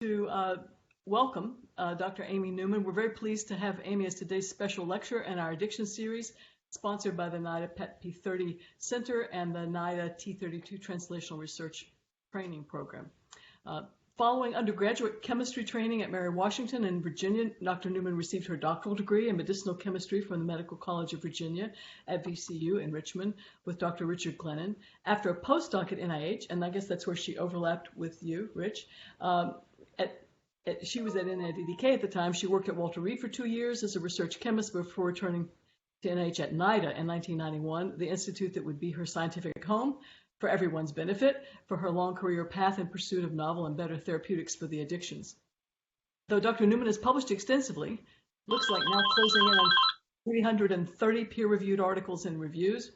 To welcome Dr. Amy Newman. We're very pleased to have Amy as today's special lecturer in our addiction series, sponsored by the NIDA PET P30 Center and the NIDA T32 Translational Research Training Program. Following undergraduate chemistry training at Mary Washington in Virginia, Dr. Newman received her doctoral degree in medicinal chemistry from the Medical College of Virginia at VCU in Richmond with Dr. Richard Glennon. After a postdoc at NIH, and I guess that's where she overlapped with you, Rich, she was at NIDDK at the time. She worked at Walter Reed for 2 years as a research chemist before returning to NIH at NIDA in 1991, the institute that would be her scientific home for everyone's benefit for her long career path in pursuit of novel and better therapeutics for the addictions. Though Dr. Newman has published extensively, looks like now closing in on 330 peer-reviewed articles and reviews,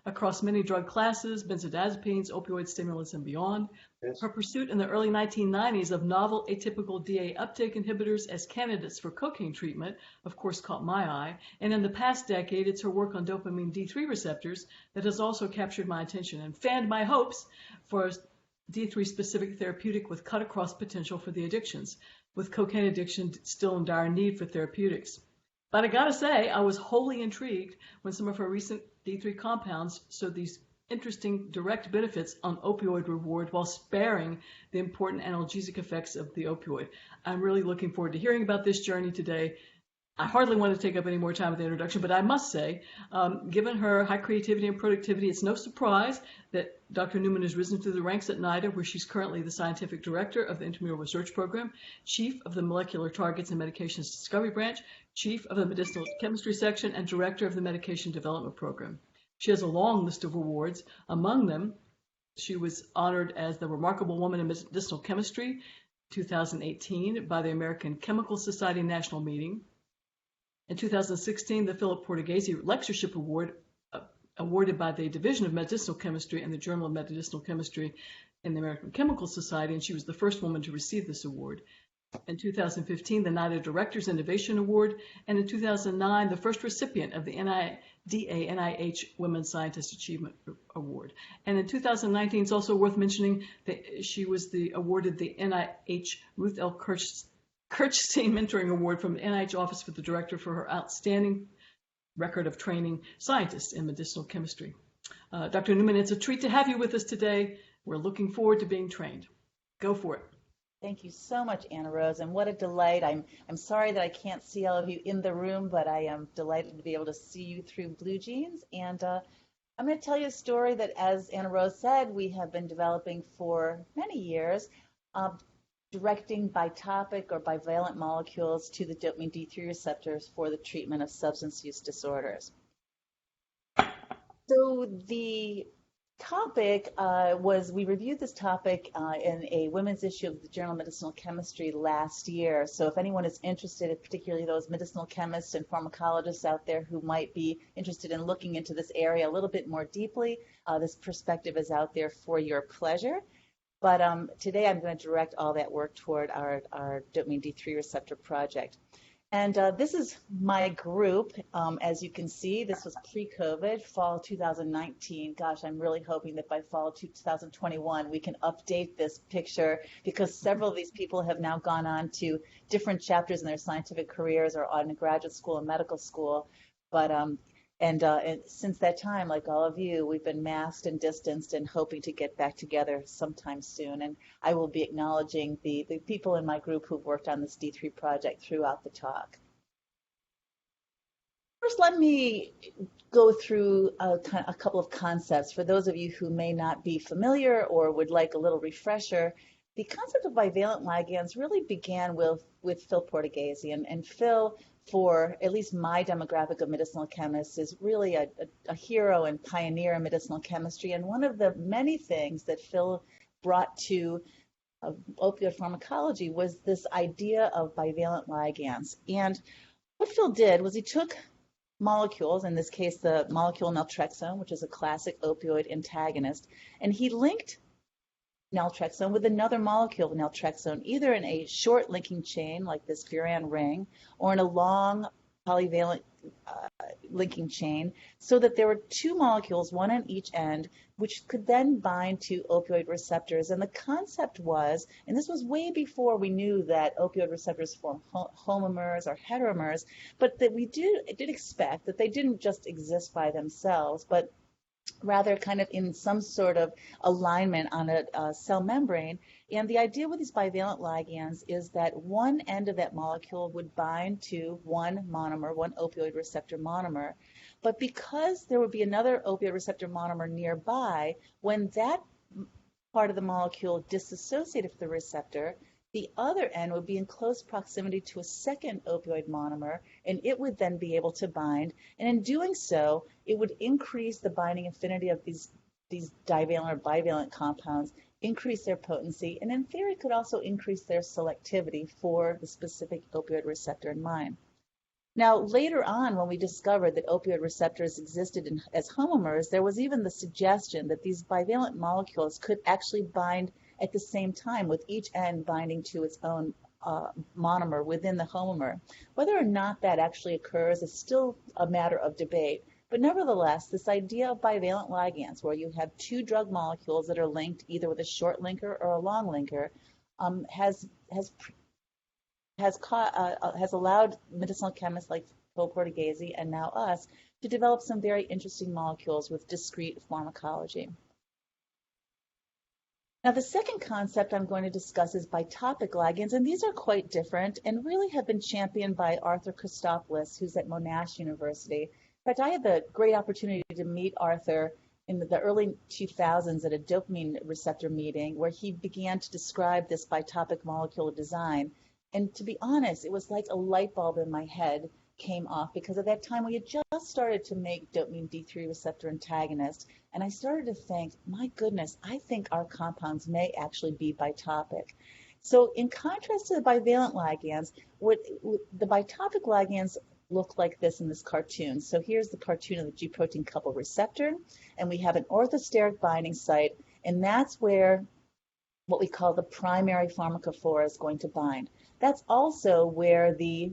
across many drug classes, benzodiazepines, opioid stimulants, and beyond. Yes. Her pursuit in the early 1990s of novel atypical DA uptake inhibitors as candidates for cocaine treatment, of course, caught my eye. And in the past decade, it's her work on dopamine D3 receptors that has also captured my attention and fanned my hopes for a D3-specific therapeutic with cut-across potential for the addictions, with cocaine addiction still in dire need for therapeutics. But I gotta say, I was wholly intrigued when some of her recent D3 compounds showed these interesting direct benefits on opioid reward while sparing the important analgesic effects of the opioid. I'm really looking forward to hearing about this journey today. I hardly want to take up any more time with the introduction, but I must say, given her high creativity and productivity, it's no surprise that Dr. Newman has risen through the ranks at NIDA, where she's currently the scientific director of the intramural research program, chief of the molecular targets and medications discovery branch, chief of the medicinal chemistry section, and director of the medication development program. She has a long list of awards. Among them, she was honored as the Remarkable Woman in Medicinal Chemistry 2018 by the American Chemical Society National Meeting. In 2016, the Philip Portuguese Lectureship Award, awarded by the Division of Medicinal Chemistry and the Journal of Medicinal Chemistry in the American Chemical Society, and she was the first woman to receive this award. In 2015, the NIDA Directors Innovation Award, and in 2009, the first recipient of the NIH Women Scientist Achievement Award. And in 2019, it's also worth mentioning that she was awarded the NIH Ruth L. Kirchstein Mentoring Award from the NIH Office for the Director for her outstanding record of training scientists in medicinal chemistry. Dr. Newman, it's a treat to have you with us today. We're looking forward to being trained. Go for it. Thank you so much, Anna Rose, and what a delight. I'm sorry that I can't see all of you in the room, but I am delighted to be able to see you through Blue Jeans. And I'm going to tell you a story that, as Anna Rose said, we have been developing for many years, directing bitopic or bivalent molecules to the dopamine D3 receptors for the treatment of substance use disorders. So the topic we reviewed this topic in a women's issue of the Journal of Medicinal Chemistry last year. So if anyone is interested, particularly those medicinal chemists and pharmacologists out there who might be interested in looking into this area a little bit more deeply, this perspective is out there for your pleasure. But today I'm going to direct all that work toward our dopamine D3 receptor project. And this is my group. As you can see, this was pre-COVID, fall 2019. Gosh, I'm really hoping that by fall 2021 we can update this picture, because several of these people have now gone on to different chapters in their scientific careers or on graduate school and medical school. But and since that time, like all of you, we've been masked and distanced and hoping to get back together sometime soon. And I will be acknowledging the people in my group who've worked on this D3 project throughout the talk. First, let me go through a couple of concepts. For those of you who may not be familiar or would like a little refresher, the concept of bivalent ligands really began with Phil Portuguese. And Phil, for at least my demographic of medicinal chemists, is really a hero and pioneer in medicinal chemistry. And one of the many things that Phil brought to opioid pharmacology was this idea of bivalent ligands. And what Phil did was he took molecules, in this case the molecule naltrexone, which is a classic opioid antagonist, and he linked naltrexone with another molecule of naltrexone, either in a short linking chain like this furan ring, or in a long polyvalent linking chain, so that there were two molecules, one on each end, which could then bind to opioid receptors. And the concept was, and this was way before we knew that opioid receptors form homomers or heteromers, but that we did expect that they didn't just exist by themselves, but rather kind of in some sort of alignment on a cell membrane. And the idea with these bivalent ligands is that one end of that molecule would bind to one monomer, one opioid receptor monomer. But because there would be another opioid receptor monomer nearby, when that part of the molecule disassociated from the receptor, the other end would be in close proximity to a second opioid monomer, and it would then be able to bind. And in doing so, it would increase the binding affinity of these divalent or bivalent compounds, increase their potency, and in theory could also increase their selectivity for the specific opioid receptor in mind. Now, later on, when we discovered that opioid receptors existed as homomers, there was even the suggestion that these bivalent molecules could actually bind at the same time, with each end binding to its own monomer within the homomer. Whether or not that actually occurs is still a matter of debate. But nevertheless, this idea of bivalent ligands, where you have two drug molecules that are linked either with a short linker or a long linker, has allowed medicinal chemists like Portuguese and now us to develop some very interesting molecules with discrete pharmacology. Now, the second concept I'm going to discuss is bitopic ligands, and these are quite different and really have been championed by Arthur Christopoulos, who's at Monash University. In fact, I had the great opportunity to meet Arthur in the early 2000s at a dopamine receptor meeting where he began to describe this bitopic molecular design. And to be honest, it was like a light bulb in my head came off, because at that time we had just started to make dopamine D3 receptor antagonists, and I started to think, my goodness, I think our compounds may actually be bitopic. So in contrast to the bivalent ligands, the bitopic ligands look like this in this cartoon. So here's the cartoon of the G protein coupled receptor, and we have an orthosteric binding site, and that's where what we call the primary pharmacophore is going to bind. That's also where the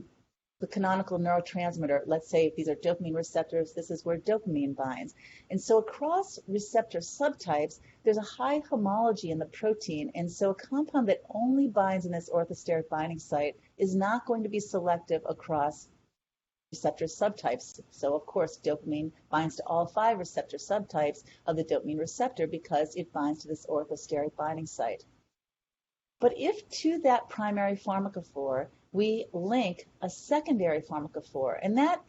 canonical neurotransmitter, let's say if these are dopamine receptors, this is where dopamine binds. And so across receptor subtypes, there's a high homology in the protein, and so a compound that only binds in this orthosteric binding site is not going to be selective across receptor subtypes. So of course, dopamine binds to all 5 receptor subtypes of the dopamine receptor because it binds to this orthosteric binding site. But if to that primary pharmacophore we link a secondary pharmacophore, and that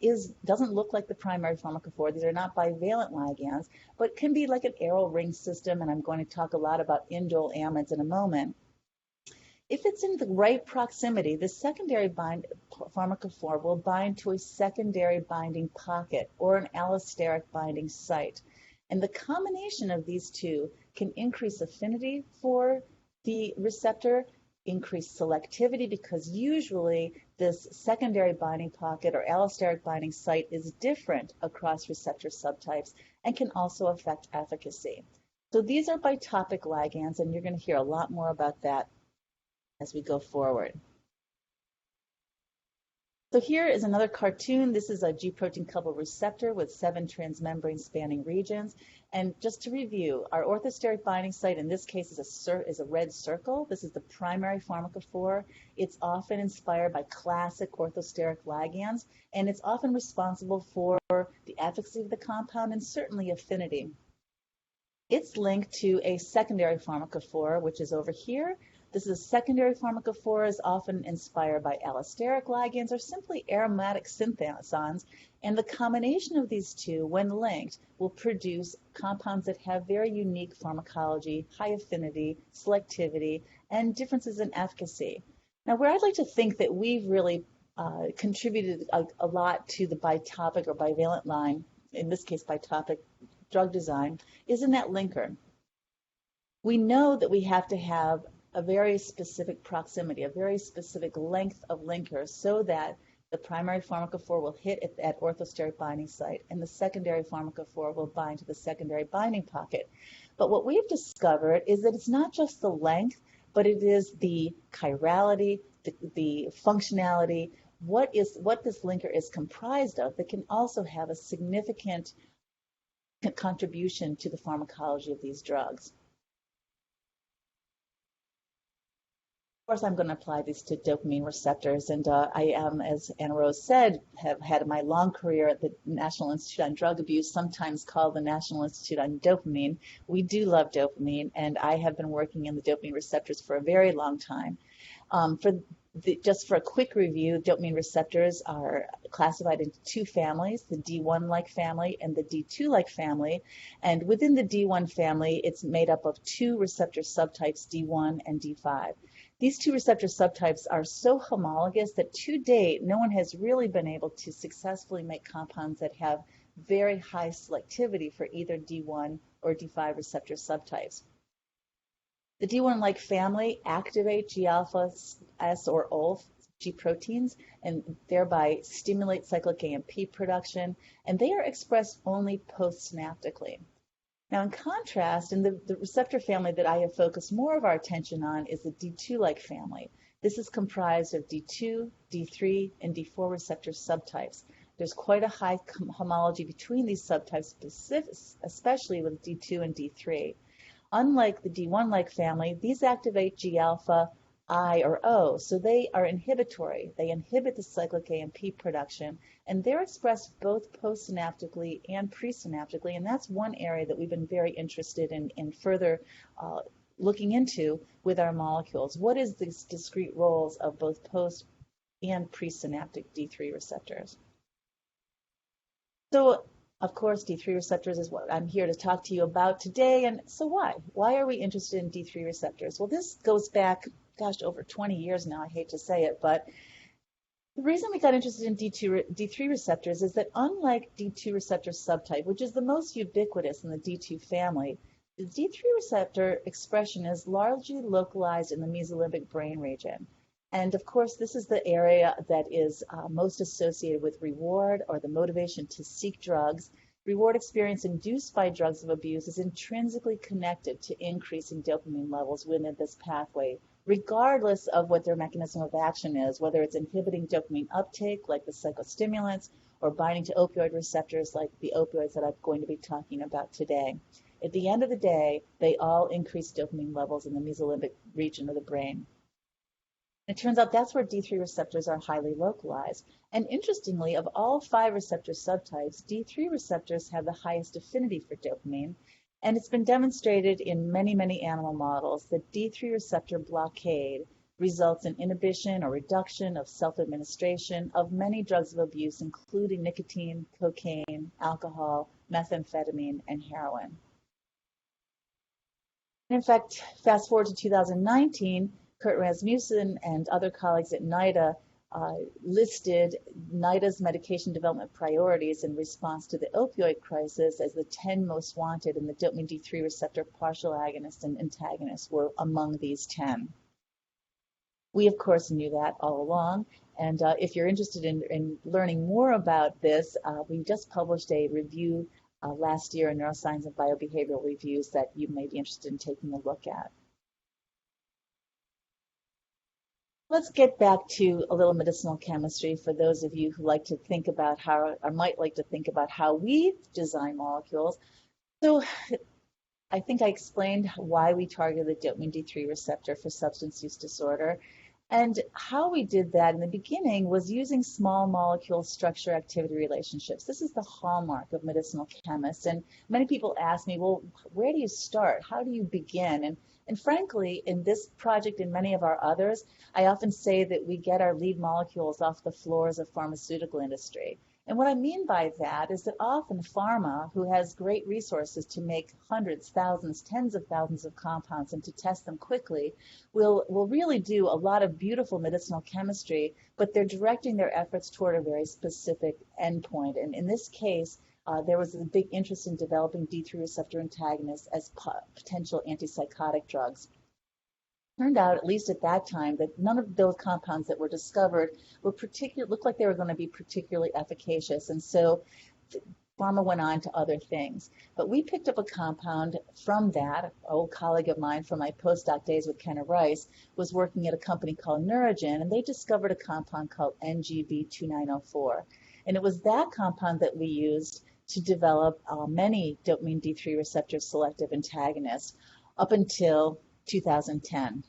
doesn't look like the primary pharmacophore. These are not bivalent ligands, but can be like an arrow ring system, and I'm going to talk a lot about indole amides in a moment. If it's in the right proximity, the secondary pharmacophore will bind to a secondary binding pocket or an allosteric binding site. And the combination of these two can increase affinity for the receptor, increase selectivity, because usually this secondary binding pocket or allosteric binding site is different across receptor subtypes and can also affect efficacy. So these are bitopic ligands, and you're going to hear a lot more about that as we go forward. So here is another cartoon. This is a G protein coupled receptor with 7 transmembrane spanning regions. And just to review, our orthosteric binding site in this case is a red circle. This is the primary pharmacophore. It's often inspired by classic orthosteric ligands, and it's often responsible for the efficacy of the compound and certainly affinity. It's linked to a secondary pharmacophore, which is over here. This is a secondary pharmacophore, is often inspired by allosteric ligands or simply aromatic synthesons, and the combination of these two, when linked, will produce compounds that have very unique pharmacology, high affinity, selectivity, and differences in efficacy. Now, where I'd like to think that we've really contributed a lot to the bitopic or bivalent line, in this case bitopic drug design, is in that linker. We know that we have to have a very specific proximity, a very specific length of linker so that the primary pharmacophore will hit at that orthosteric binding site and the secondary pharmacophore will bind to the secondary binding pocket. But what we've discovered is that it's not just the length, but it is the chirality, the functionality, what this linker is comprised of that can also have a significant contribution to the pharmacology of these drugs. Of course, I'm going to apply these to dopamine receptors, and I am, as Anna Rose said, have had my long career at the National Institute on Drug Abuse, sometimes called the National Institute on Dopamine. We do love dopamine, and I have been working in the dopamine receptors for a very long time. Just for a quick review, dopamine receptors are classified into two families, the D1-like family and the D2-like family. And within the D1 family, it's made up of two receptor subtypes, D1 and D5. These two receptor subtypes are so homologous that to date, no one has really been able to successfully make compounds that have very high selectivity for either D1 or D5 receptor subtypes. The D1-like family activate G-alpha S or OLF G proteins and thereby stimulate cyclic AMP production, and they are expressed only postsynaptically. Now, in contrast, in the receptor family that I have focused more of our attention on is the D2-like family. This is comprised of D2, D3, and D4 receptor subtypes. There's quite a high homology between these subtypes, especially with D2 and D3. Unlike the D1-like family, these activate G-alpha I or O, so they are inhibitory. They inhibit the cyclic AMP production, and they're expressed both postsynaptically and presynaptically, and that's one area that we've been very interested in further looking into with our molecules. What is these discrete roles of both post and presynaptic D3 receptors? So, of course, D3 receptors is what I'm here to talk to you about today, and so why? Why are we interested in D3 receptors? Well, this goes back over 20 years now, I hate to say it, but the reason we got interested in D3 receptors is that unlike D2 receptor subtype, which is the most ubiquitous in the D2 family, the D3 receptor expression is largely localized in the mesolimbic brain region. And of course, this is the area that is most associated with reward or the motivation to seek drugs. Reward experience induced by drugs of abuse is intrinsically connected to increasing dopamine levels within this pathway, regardless of what their mechanism of action is, whether it's inhibiting dopamine uptake like the psychostimulants or binding to opioid receptors like the opioids that I'm going to be talking about today. At the end of the day, they all increase dopamine levels in the mesolimbic region of the brain. It turns out that's where D3 receptors are highly localized. And interestingly, of all 5 receptor subtypes, D3 receptors have the highest affinity for dopamine. And it's been demonstrated in many, many animal models that D3 receptor blockade results in inhibition or reduction of self-administration of many drugs of abuse, including nicotine, cocaine, alcohol, methamphetamine, and heroin. In fact, fast forward to 2019, Kurt Rasmussen and other colleagues at NIDA listed NIDA's medication development priorities in response to the opioid crisis as the 10 most wanted, and the dopamine D3 receptor partial agonists and antagonists were among these 10. We, of course, knew that all along, and if you're interested in learning more about this, we just published a review last year in Neuroscience and Biobehavioral Reviews that you may be interested in taking a look at. Let's get back to a little medicinal chemistry for those of you who like to think about how, or might like to think about how we design molecules. So I think I explained why we target the dopamine D3 receptor for substance use disorder. And how we did that in the beginning was using small molecule structure-activity relationships. This is the hallmark of medicinal chemists. And many people ask me, well, where do you start? How do you begin? And frankly, in this project and many of our others, I often say that we get our lead molecules off the floors of pharmaceutical industry. And what I mean by that is that often pharma, who has great resources to make hundreds, thousands, tens of thousands of compounds and to test them quickly, will really do a lot of beautiful medicinal chemistry, but they're directing their efforts toward a very specific endpoint. And in this case, there was a big interest in developing D3 receptor antagonists as potential antipsychotic drugs. Turned out, at least at that time, that none of those compounds that were discovered were looked like they were going to be particularly efficacious. And so Pharma went on to other things. But we picked up a compound from that. An old colleague of mine from my postdoc days with Kenna Rice was working at a company called Neurogen, and they discovered a compound called NGB2904. And it was that compound that we used to develop many dopamine D3 receptor selective antagonists up until 2010.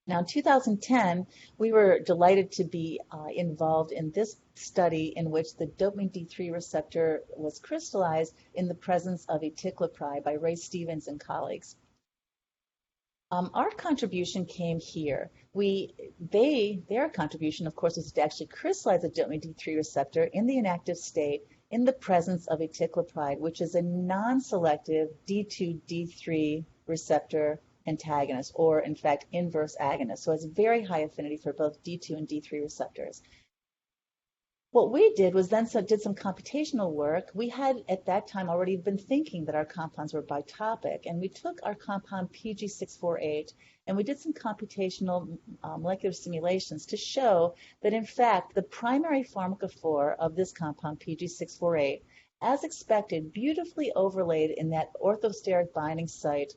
Now, in 2010, we were delighted to be involved in this study in which the dopamine D3 receptor was crystallized in the presence of etiqulopride by Ray Stevens and colleagues. Our contribution came here. Their contribution, of course, was to actually crystallize the dopamine D3 receptor in the inactive state in the presence of etiqulopride, which is a non-selective D2, D3 receptor antagonist, or in fact inverse agonist. So it's very high affinity for both D2 and D3 receptors. What we did was then did some computational work. We had at that time already been thinking that our compounds were bitopic, and we took our compound PG648 and we did some computational molecular simulations to show that in fact the primary pharmacophore of this compound PG648, as expected, beautifully overlaid in that orthosteric binding site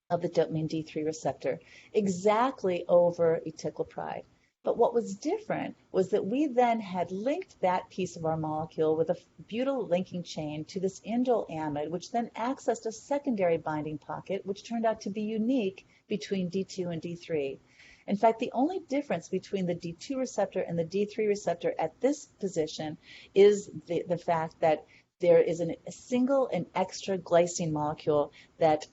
of the dopamine D3 receptor, exactly over etiqulopride. But what was different was that we then had linked that piece of our molecule with a butyl linking chain to this indole amide, which then accessed a secondary binding pocket, which turned out to be unique between D2 and D3. In fact, the only difference between the D2 receptor and the D3 receptor at this position is the fact that there is a single and extra glycine molecule that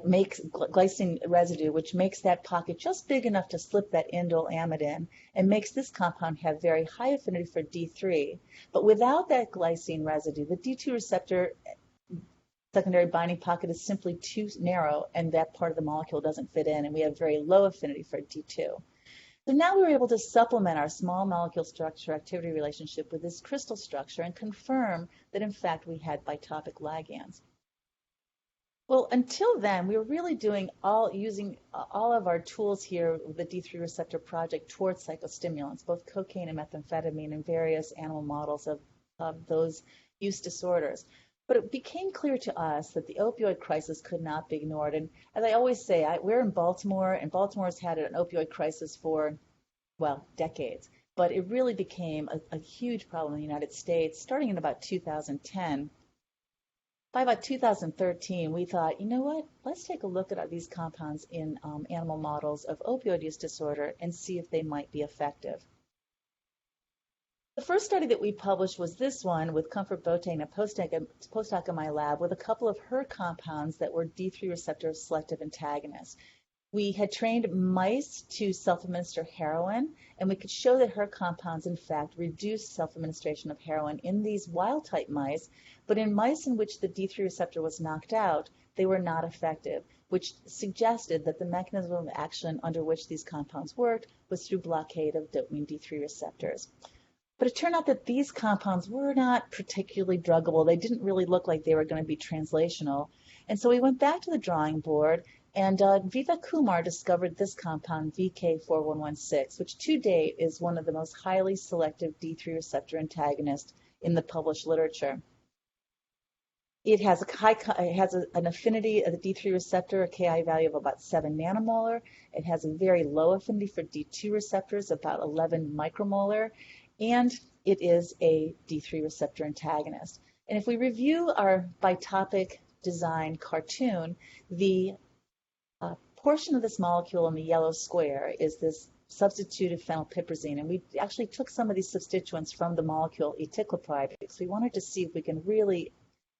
makes glycine residue, which makes that pocket just big enough to slip that indole amide in and makes this compound have very high affinity for D3. But without that glycine residue, the D2 receptor secondary binding pocket is simply too narrow, and that part of the molecule doesn't fit in, and we have very low affinity for D2. So now we were able to supplement our small molecule structure-activity relationship with this crystal structure and confirm that, in fact, we had bitopic ligands. Well, until then, we were really using all of our tools here with the D3 receptor project towards psychostimulants, both cocaine and methamphetamine in various animal models of those use disorders. But it became clear to us that the opioid crisis could not be ignored. And as I always say, we're in Baltimore, and Baltimore's had an opioid crisis for, well, decades. But it really became a huge problem in the United States starting in about 2010. By about 2013, we thought, you know what, let's take a look at these compounds in animal models of opioid use disorder and see if they might be effective. The first study that we published was this one with Comfort Boateng, a postdoc in my lab, with a couple of her compounds that were D3 receptor selective antagonists. We had trained mice to self-administer heroin, and we could show that her compounds, in fact, reduced self-administration of heroin in these wild-type mice, but in mice in which the D3 receptor was knocked out, they were not effective, which suggested that the mechanism of action under which these compounds worked was through blockade of dopamine D3 receptors. But it turned out that these compounds were not particularly druggable. They didn't really look like they were going to be translational. And so we went back to the drawing board, and Viva Kumar discovered this compound, VK4116, which to date is one of the most highly selective D3 receptor antagonists in the published literature. It has an affinity of the D3 receptor, a Ki value of about 7 nanomolar. It has a very low affinity for D2 receptors, about 11 micromolar, and it is a D3 receptor antagonist. And if we review our bitopic design cartoon, the portion of this molecule in the yellow square is this substituted phenylpiperazine, and we actually took some of these substituents from the molecule etiqulopride because we wanted to see if we can really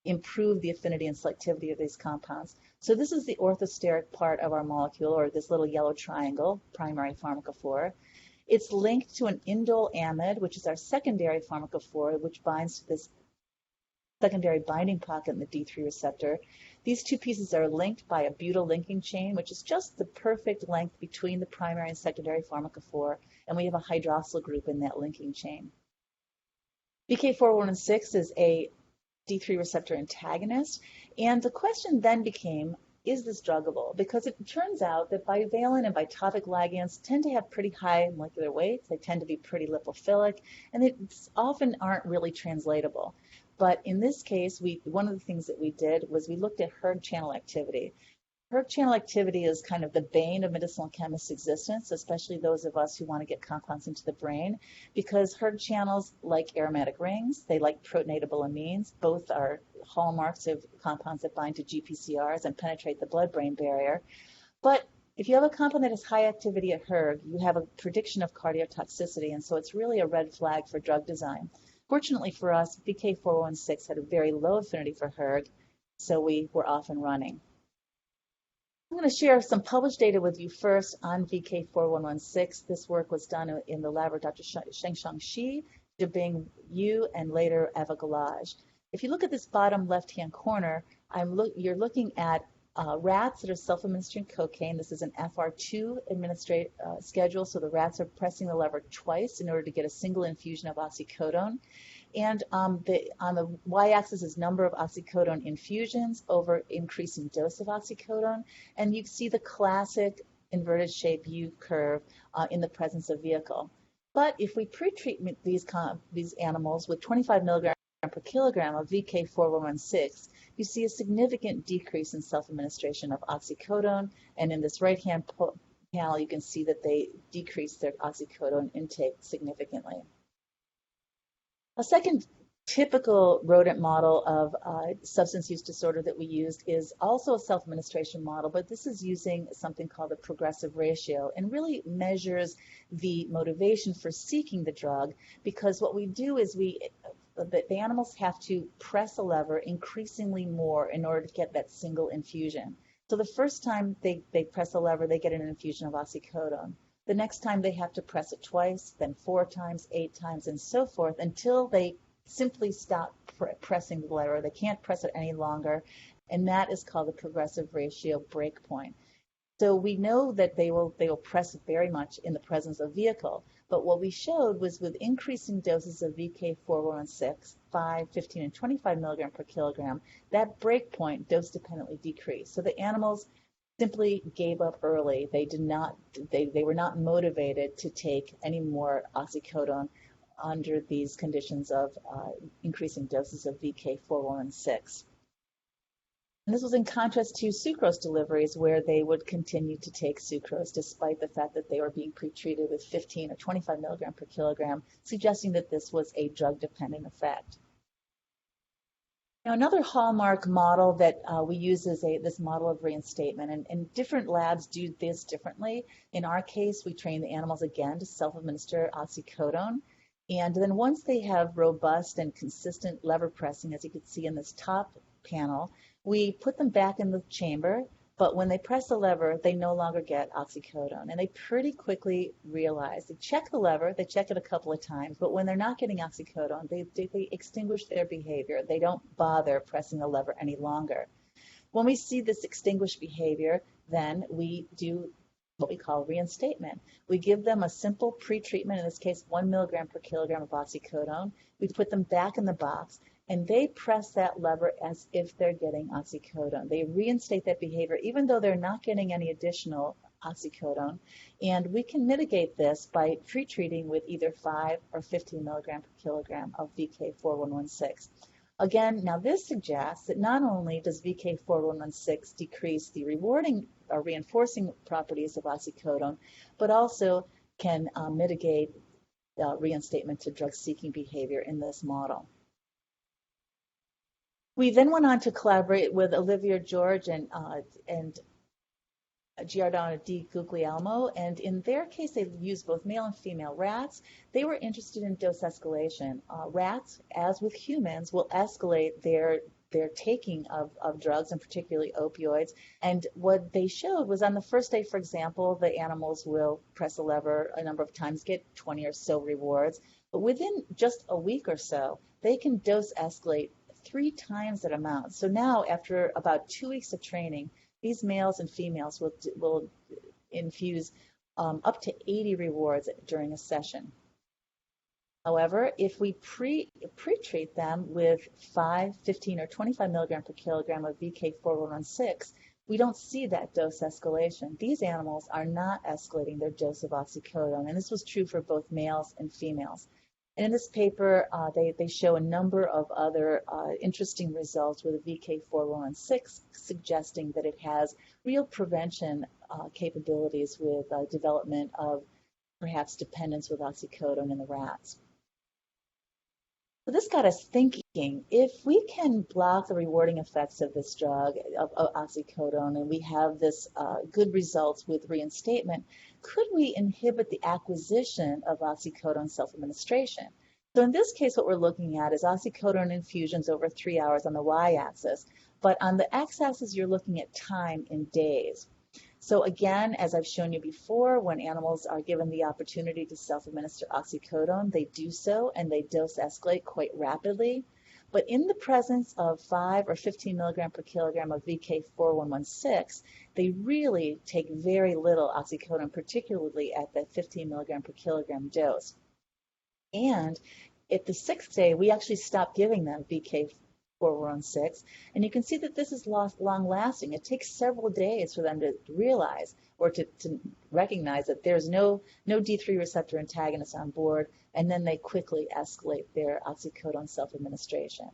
improve the affinity and selectivity of these compounds. So this is the orthosteric part of our molecule, or this little yellow triangle, primary pharmacophore. It's linked to an indole amide, which is our secondary pharmacophore, which binds to this secondary binding pocket in the D3 receptor. These two pieces are linked by a butyl linking chain, which is just the perfect length between the primary and secondary pharmacophore, and we have a hydroxyl group in that linking chain. VK4116 is a D3 receptor antagonist, and the question then became, is this druggable? Because it turns out that bivalent and bitopic ligands tend to have pretty high molecular weights. They tend to be pretty lipophilic, and they often aren't really translatable. But in this case, one of the things that we did was we looked at hERG channel activity. hERG channel activity is kind of the bane of medicinal chemists' existence, especially those of us who want to get compounds into the brain, because hERG channels like aromatic rings, they like protonatable amines. Both are hallmarks of compounds that bind to GPCRs and penetrate the blood-brain barrier. But if you have a compound that has high activity at hERG, you have a prediction of cardiotoxicity, and so it's really a red flag for drug design. Fortunately for us, VK4116 had a very low affinity for hERG, so we were off and running. I'm going to share some published data with you first on VK4116. This work was done in the lab of Dr. Shengshang Shi, Jibing Yu, and later Eva Galaj. If you look at this bottom left-hand corner, you're looking at rats that are self-administering cocaine. This is an FR2 schedule, so the rats are pressing the lever twice in order to get a single infusion of oxycodone. And on the y-axis is number of oxycodone infusions over increasing dose of oxycodone. And you see the classic inverted shape U curve in the presence of vehicle. But if we pre-treat these animals with 25 milligrams per kilogram of VK4116, you see a significant decrease in self-administration of oxycodone. And in this right-hand panel, you can see that they decrease their oxycodone intake significantly. A second typical rodent model of substance use disorder that we used is also a self-administration model, but this is using something called the progressive ratio and really measures the motivation for seeking the drug, because what we do is the animals have to press a lever increasingly more in order to get that single infusion. So the first time they press a lever, they get an infusion of oxycodone. The next time they have to press it twice, then 4 times, 8 times, and so forth, until they simply stop pressing the lever. They can't press it any longer, and that is called the progressive ratio break point. So we know that they will press very much in the presence of vehicle, but what we showed was with increasing doses of VK4116, 5, 15, and 25 milligram per kilogram, that break point dose-dependently decreased. So the animals simply gave up early. They were not motivated to take any more oxycodone under these conditions of increasing doses of VK4116. And this was in contrast to sucrose deliveries, where they would continue to take sucrose despite the fact that they were being pretreated with 15 or 25 milligram per kilogram, suggesting that this was a drug-dependent effect. Now, another hallmark model that we use is this model of reinstatement, and different labs do this differently. In our case, we train the animals again to self-administer oxycodone, and then once they have robust and consistent lever pressing, as you can see in this top panel, we put them back in the chamber, but when they press the lever, they no longer get oxycodone. And they pretty quickly realize, they check the lever, they check it a couple of times, but when they're not getting oxycodone, they extinguish their behavior. They don't bother pressing the lever any longer. When we see this extinguished behavior, then we do what we call reinstatement. We give them a simple pre-treatment, in this case 1 milligram per kilogram of oxycodone. We put them back in the box, and they press that lever as if they're getting oxycodone. They reinstate that behavior even though they're not getting any additional oxycodone, and we can mitigate this by pre-treating with either 5 or 15 milligram per kilogram of VK4116. Again, now this suggests that not only does VK4116 decrease the rewarding or reinforcing properties of oxycodone, but also can mitigate reinstatement to drug-seeking behavior in this model. We then went on to collaborate with Olivia George and Giordano di Guglielmo, and in their case, they used both male and female rats. They were interested in dose escalation. Rats, as with humans, will escalate their taking of drugs, and particularly opioids. And what they showed was on the first day, for example, the animals will press a lever a number of times, get 20 or so rewards. But within just a week or so, they can dose escalate 3 times that amount. So now, after about 2 weeks of training, these males and females will infuse up to 80 rewards during a session. However, if we pre-treat them with 5, 15, or 25 milligram per kilogram of VK4116, we don't see that dose escalation. These animals are not escalating their dose of oxycodone, and this was true for both males and females. And in this paper, they show a number of other interesting results with VK4116, suggesting that it has real prevention capabilities with development of perhaps dependence with oxycodone in the rats. So this got us thinking, if we can block the rewarding effects of this drug, of oxycodone, and we have this good results with reinstatement, could we inhibit the acquisition of oxycodone self-administration? So in this case, what we're looking at is oxycodone infusions over 3 hours on the y-axis, but on the x-axis, you're looking at time in days. So again, as I've shown you before, when animals are given the opportunity to self-administer oxycodone, they do so and they dose escalate quite rapidly. But in the presence of 5 or 15 milligram per kilogram of VK4116, they really take very little oxycodone, particularly at the 15 milligram per kilogram dose. And at the 6th day, we actually stop giving them VK4116, and you can see that this is long-lasting. It takes several days for them to realize or to recognize that there's no D3 receptor antagonist on board, and then they quickly escalate their oxycodone self-administration.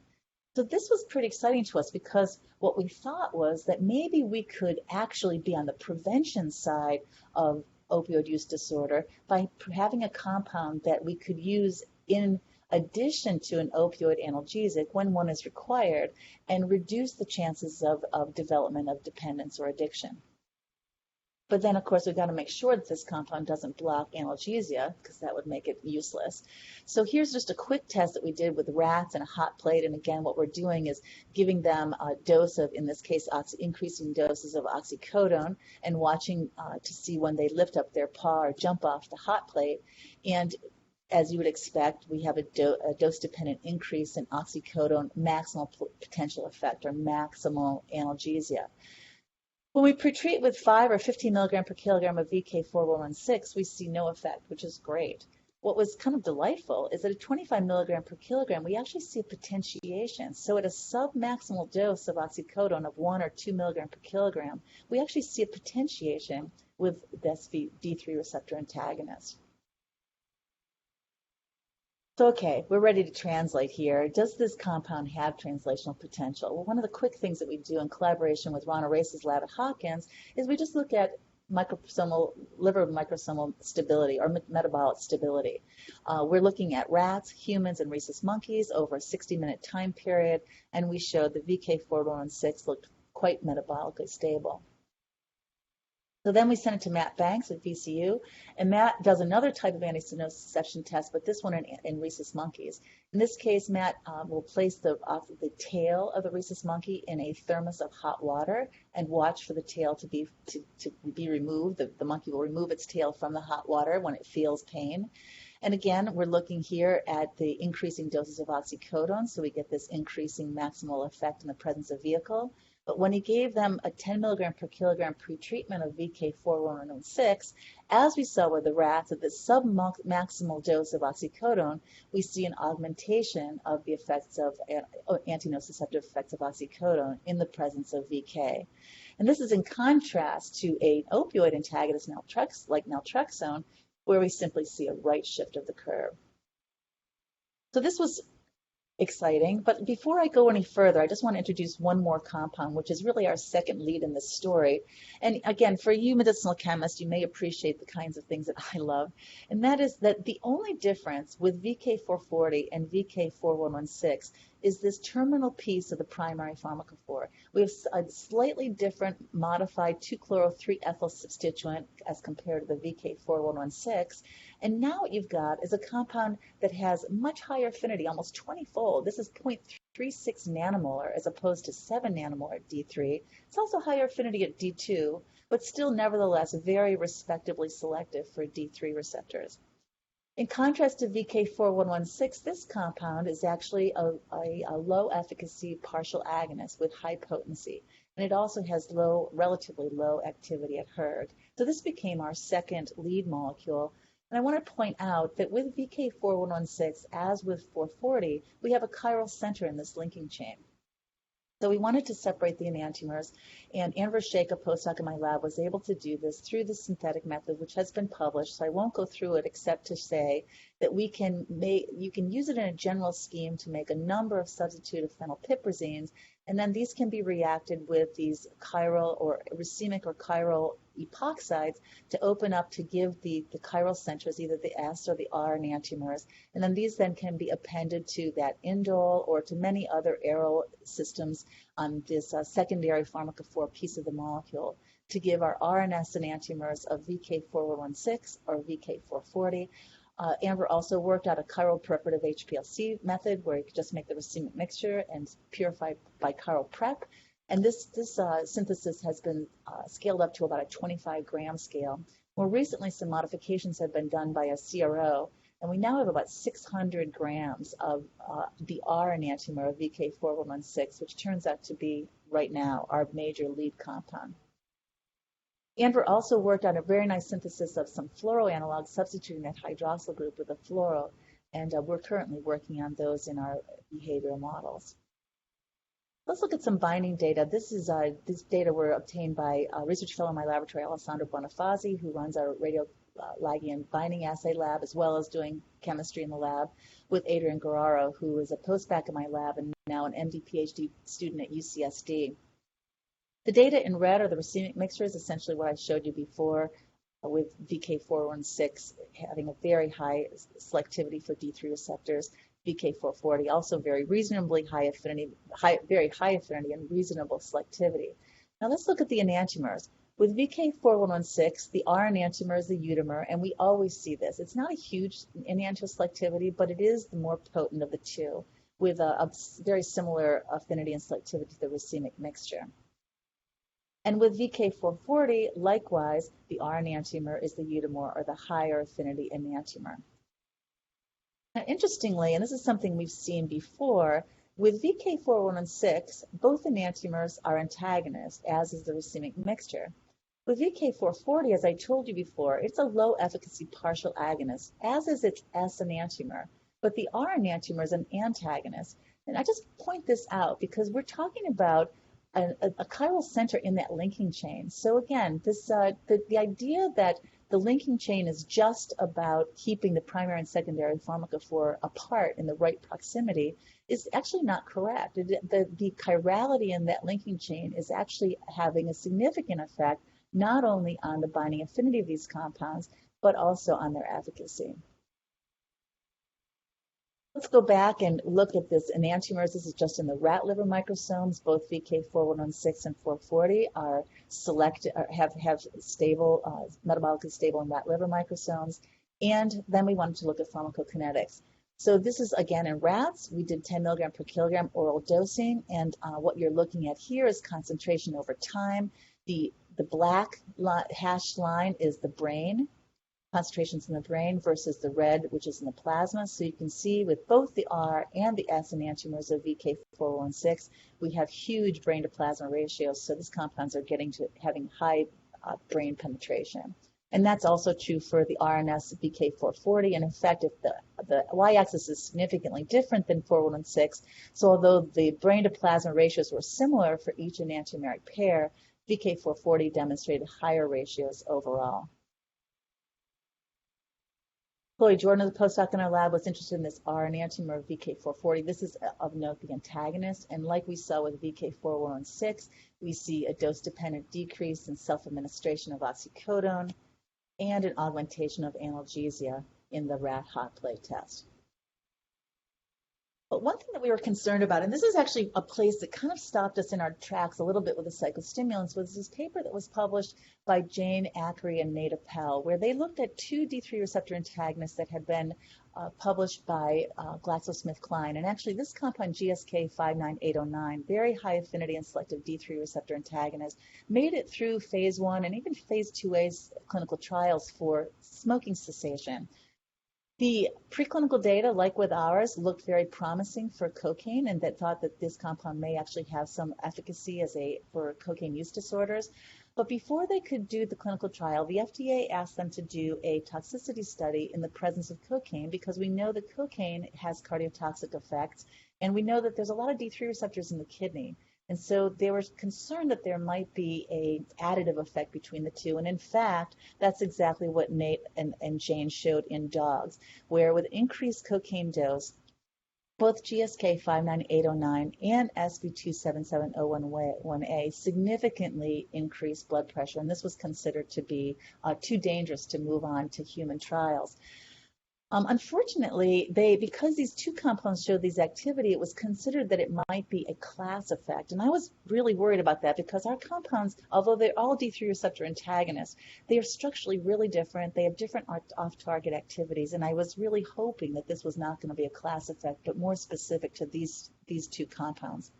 So this was pretty exciting to us because what we thought was that maybe we could actually be on the prevention side of opioid use disorder by having a compound that we could use in addition to an opioid analgesic when one is required and reduce the chances of development of dependence or addiction. But then, of course, we've got to make sure that this compound doesn't block analgesia because that would make it useless. So here's just a quick test that we did with rats in a hot plate. And again, what we're doing is giving them a dose of, in this case, increasing doses of oxycodone and watching to see when they lift up their paw or jump off the hot plate. And as you would expect, we have a dose-dependent increase in oxycodone maximal potential effect or maximal analgesia. When we pretreat with 5 or 15 milligram per kilogram of VK4116, we see no effect, which is great. What was kind of delightful is that at 25 milligram per kilogram, we actually see a potentiation. So at a sub-maximal dose of oxycodone of 1 or 2 milligram per kilogram, we actually see a potentiation with this D3 receptor antagonist. So, okay, we're ready to translate here. Does this compound have translational potential? Well, one of the quick things that we do in collaboration with Ron Reus's lab at Hopkins is we just look at liver microsomal stability or metabolic stability. We're looking at rats, humans, and rhesus monkeys over a 60-minute time period, and we showed the VK4116 looked quite metabolically stable. So then we send it to Matt Banks at VCU, and Matt does another type of antinociception test, but this one in rhesus monkeys. In this case, Matt will place the tail of the rhesus monkey in a thermos of hot water and watch for the tail to be removed. The monkey will remove its tail from the hot water when it feels pain. And again, we're looking here at the increasing doses of oxycodone, so we get this increasing maximal effect in the presence of vehicle. But when he gave them a 10 milligram per kilogram pretreatment of VK4116, as we saw with the rats at the sub-maximal dose of oxycodone, we see an augmentation of the effects of antinociceptive effects of oxycodone in the presence of VK. And this is in contrast to an opioid antagonist like naltrexone, where we simply see a right shift of the curve. So this was exciting, but before I go any further, I just want to introduce one more compound, which is really our second lead in this story. And again, for you medicinal chemists, you may appreciate the kinds of things that I love, and that is that the only difference with VK440 and VK4116 is this terminal piece of the primary pharmacophore. We have a slightly different modified 2-chloro-3-ethyl substituent as compared to the VK4116. And now what you've got is a compound that has much higher affinity, almost 20-fold. This is 0.36 nanomolar as opposed to 7 nanomolar at D3. It's also higher affinity at D2, but still nevertheless very respectably selective for D3 receptors. In contrast to VK4116, this compound is actually a low efficacy partial agonist with high potency, and it also has relatively low activity at hERG. So this became our second lead molecule. And I want to point out that with VK4116, as with 440, we have a chiral center in this linking chain. So we wanted to separate the enantiomers, and Ann Vershake, a postdoc in my lab, was able to do this through the synthetic method, which has been published. So I won't go through it except to say that you can use it in a general scheme to make a number of substituted phenylpiperazines, and then these can be reacted with these chiral or racemic or chiral epoxides to open up to give the chiral centers, either the S or the R enantiomers, and then these then can be appended to that indole or to many other aryl systems on this secondary pharmacophore piece of the molecule to give our RNS enantiomers of VK4116 or VK440. Amber also worked out a chiral preparative HPLC method where you could just make the racemic mixture and purify by chiral prep. And this synthesis has been scaled up to about a 25-gram scale. More recently, some modifications have been done by a CRO, and we now have about 600 grams of the R enantiomer of VK4116, which turns out to be, right now, our major lead compound. Amber also worked on a very nice synthesis of some fluoroanalogs, substituting that hydroxyl group with a fluoro, and we're currently working on those in our behavioral models. Let's look at some binding data. This data were obtained by a research fellow in my laboratory, Alessandro Bonifazi, who runs our radioligand binding assay lab, as well as doing chemistry in the lab, with Adrian Guerrero, who is a postback in my lab and now an MD Ph.D. student at UCSD. The data in red are the racemic mixtures, essentially what I showed you before, with VK416 having a very high selectivity for D3 receptors, VK440 also very reasonably high affinity, very high affinity and reasonable selectivity. Now let's look at the enantiomers. With VK4116, the R enantiomer is the eudamer, and we always see this. It's not a huge enantiomer selectivity, but it is the more potent of the two, with a very similar affinity and selectivity to the racemic mixture. And with VK440, likewise, the R enantiomer is the eudamer, or the higher affinity enantiomer. Now, interestingly, and this is something we've seen before, with VK4116, both enantiomers are antagonists, as is the racemic mixture. With VK440, as I told you before, it's a low efficacy partial agonist, as is its S enantiomer, but the R enantiomer is an antagonist. And I just point this out because we're talking about a chiral center in that linking chain. So again, this the idea that the linking chain is just about keeping the primary and secondary pharmacophore apart in the right proximity is actually not correct. The chirality in that linking chain is actually having a significant effect not only on the binding affinity of these compounds, but also on their efficacy. Let's go back and look at this enantiomers. This is just in the rat liver microsomes. Both VK4116 and 440 are selected, have stable, metabolically stable in rat liver microsomes. And then we wanted to look at pharmacokinetics. So this is, again, in rats. We did 10 milligram per kilogram oral dosing. And what you're looking at here is concentration over time. The black hashed line is the brain, concentrations in the brain, versus the red, which is in the plasma. So you can see with both the R and the S enantiomers of VK416, we have huge brain to plasma ratios. So these compounds are getting to having high brain penetration. And that's also true for the RNS VK440. And in fact, if the y-axis is significantly different than 416, so although the brain to plasma ratios were similar for each enantiomeric pair, VK440 demonstrated higher ratios overall. Chloe Jordan, the postdoc in our lab, was interested in this R enantiomer of VK440. This is of note the antagonist, and like we saw with VK4116, we see a dose-dependent decrease in self-administration of oxycodone and an augmentation of analgesia in the rat hot plate test. But one thing that we were concerned about, and this is actually a place that kind of stopped us in our tracks a little bit with the psychostimulants, was this paper that was published by Jane Ackery and Nate Appel, where they looked at two D3 receptor antagonists that had been published by GlaxoSmithKline. And actually, this compound, GSK 59809, very high affinity and selective D3 receptor antagonist, made it through phase 1 and even phase 2A clinical trials for smoking cessation. The preclinical data, like with ours, looked very promising for cocaine, and that thought that this compound may actually have some efficacy for cocaine use disorders. But before they could do the clinical trial, the FDA asked them to do a toxicity study in the presence of cocaine, because we know that cocaine has cardiotoxic effects, and we know that there's a lot of D3 receptors in the kidney. And so they were concerned that there might be an additive effect between the two. And in fact, that's exactly what Nate and Jane showed in dogs, where with increased cocaine dose, both GSK 59809 and SB 27701A significantly increased blood pressure, and this was considered to be too dangerous to move on to human trials. Unfortunately, because these two compounds showed these activity, it was considered that it might be a class effect. And I was really worried about that because our compounds, although they're all D3 receptor antagonists, they are structurally really different. They have different off-target activities. And I was really hoping that this was not going to be a class effect, but more specific to these two compounds.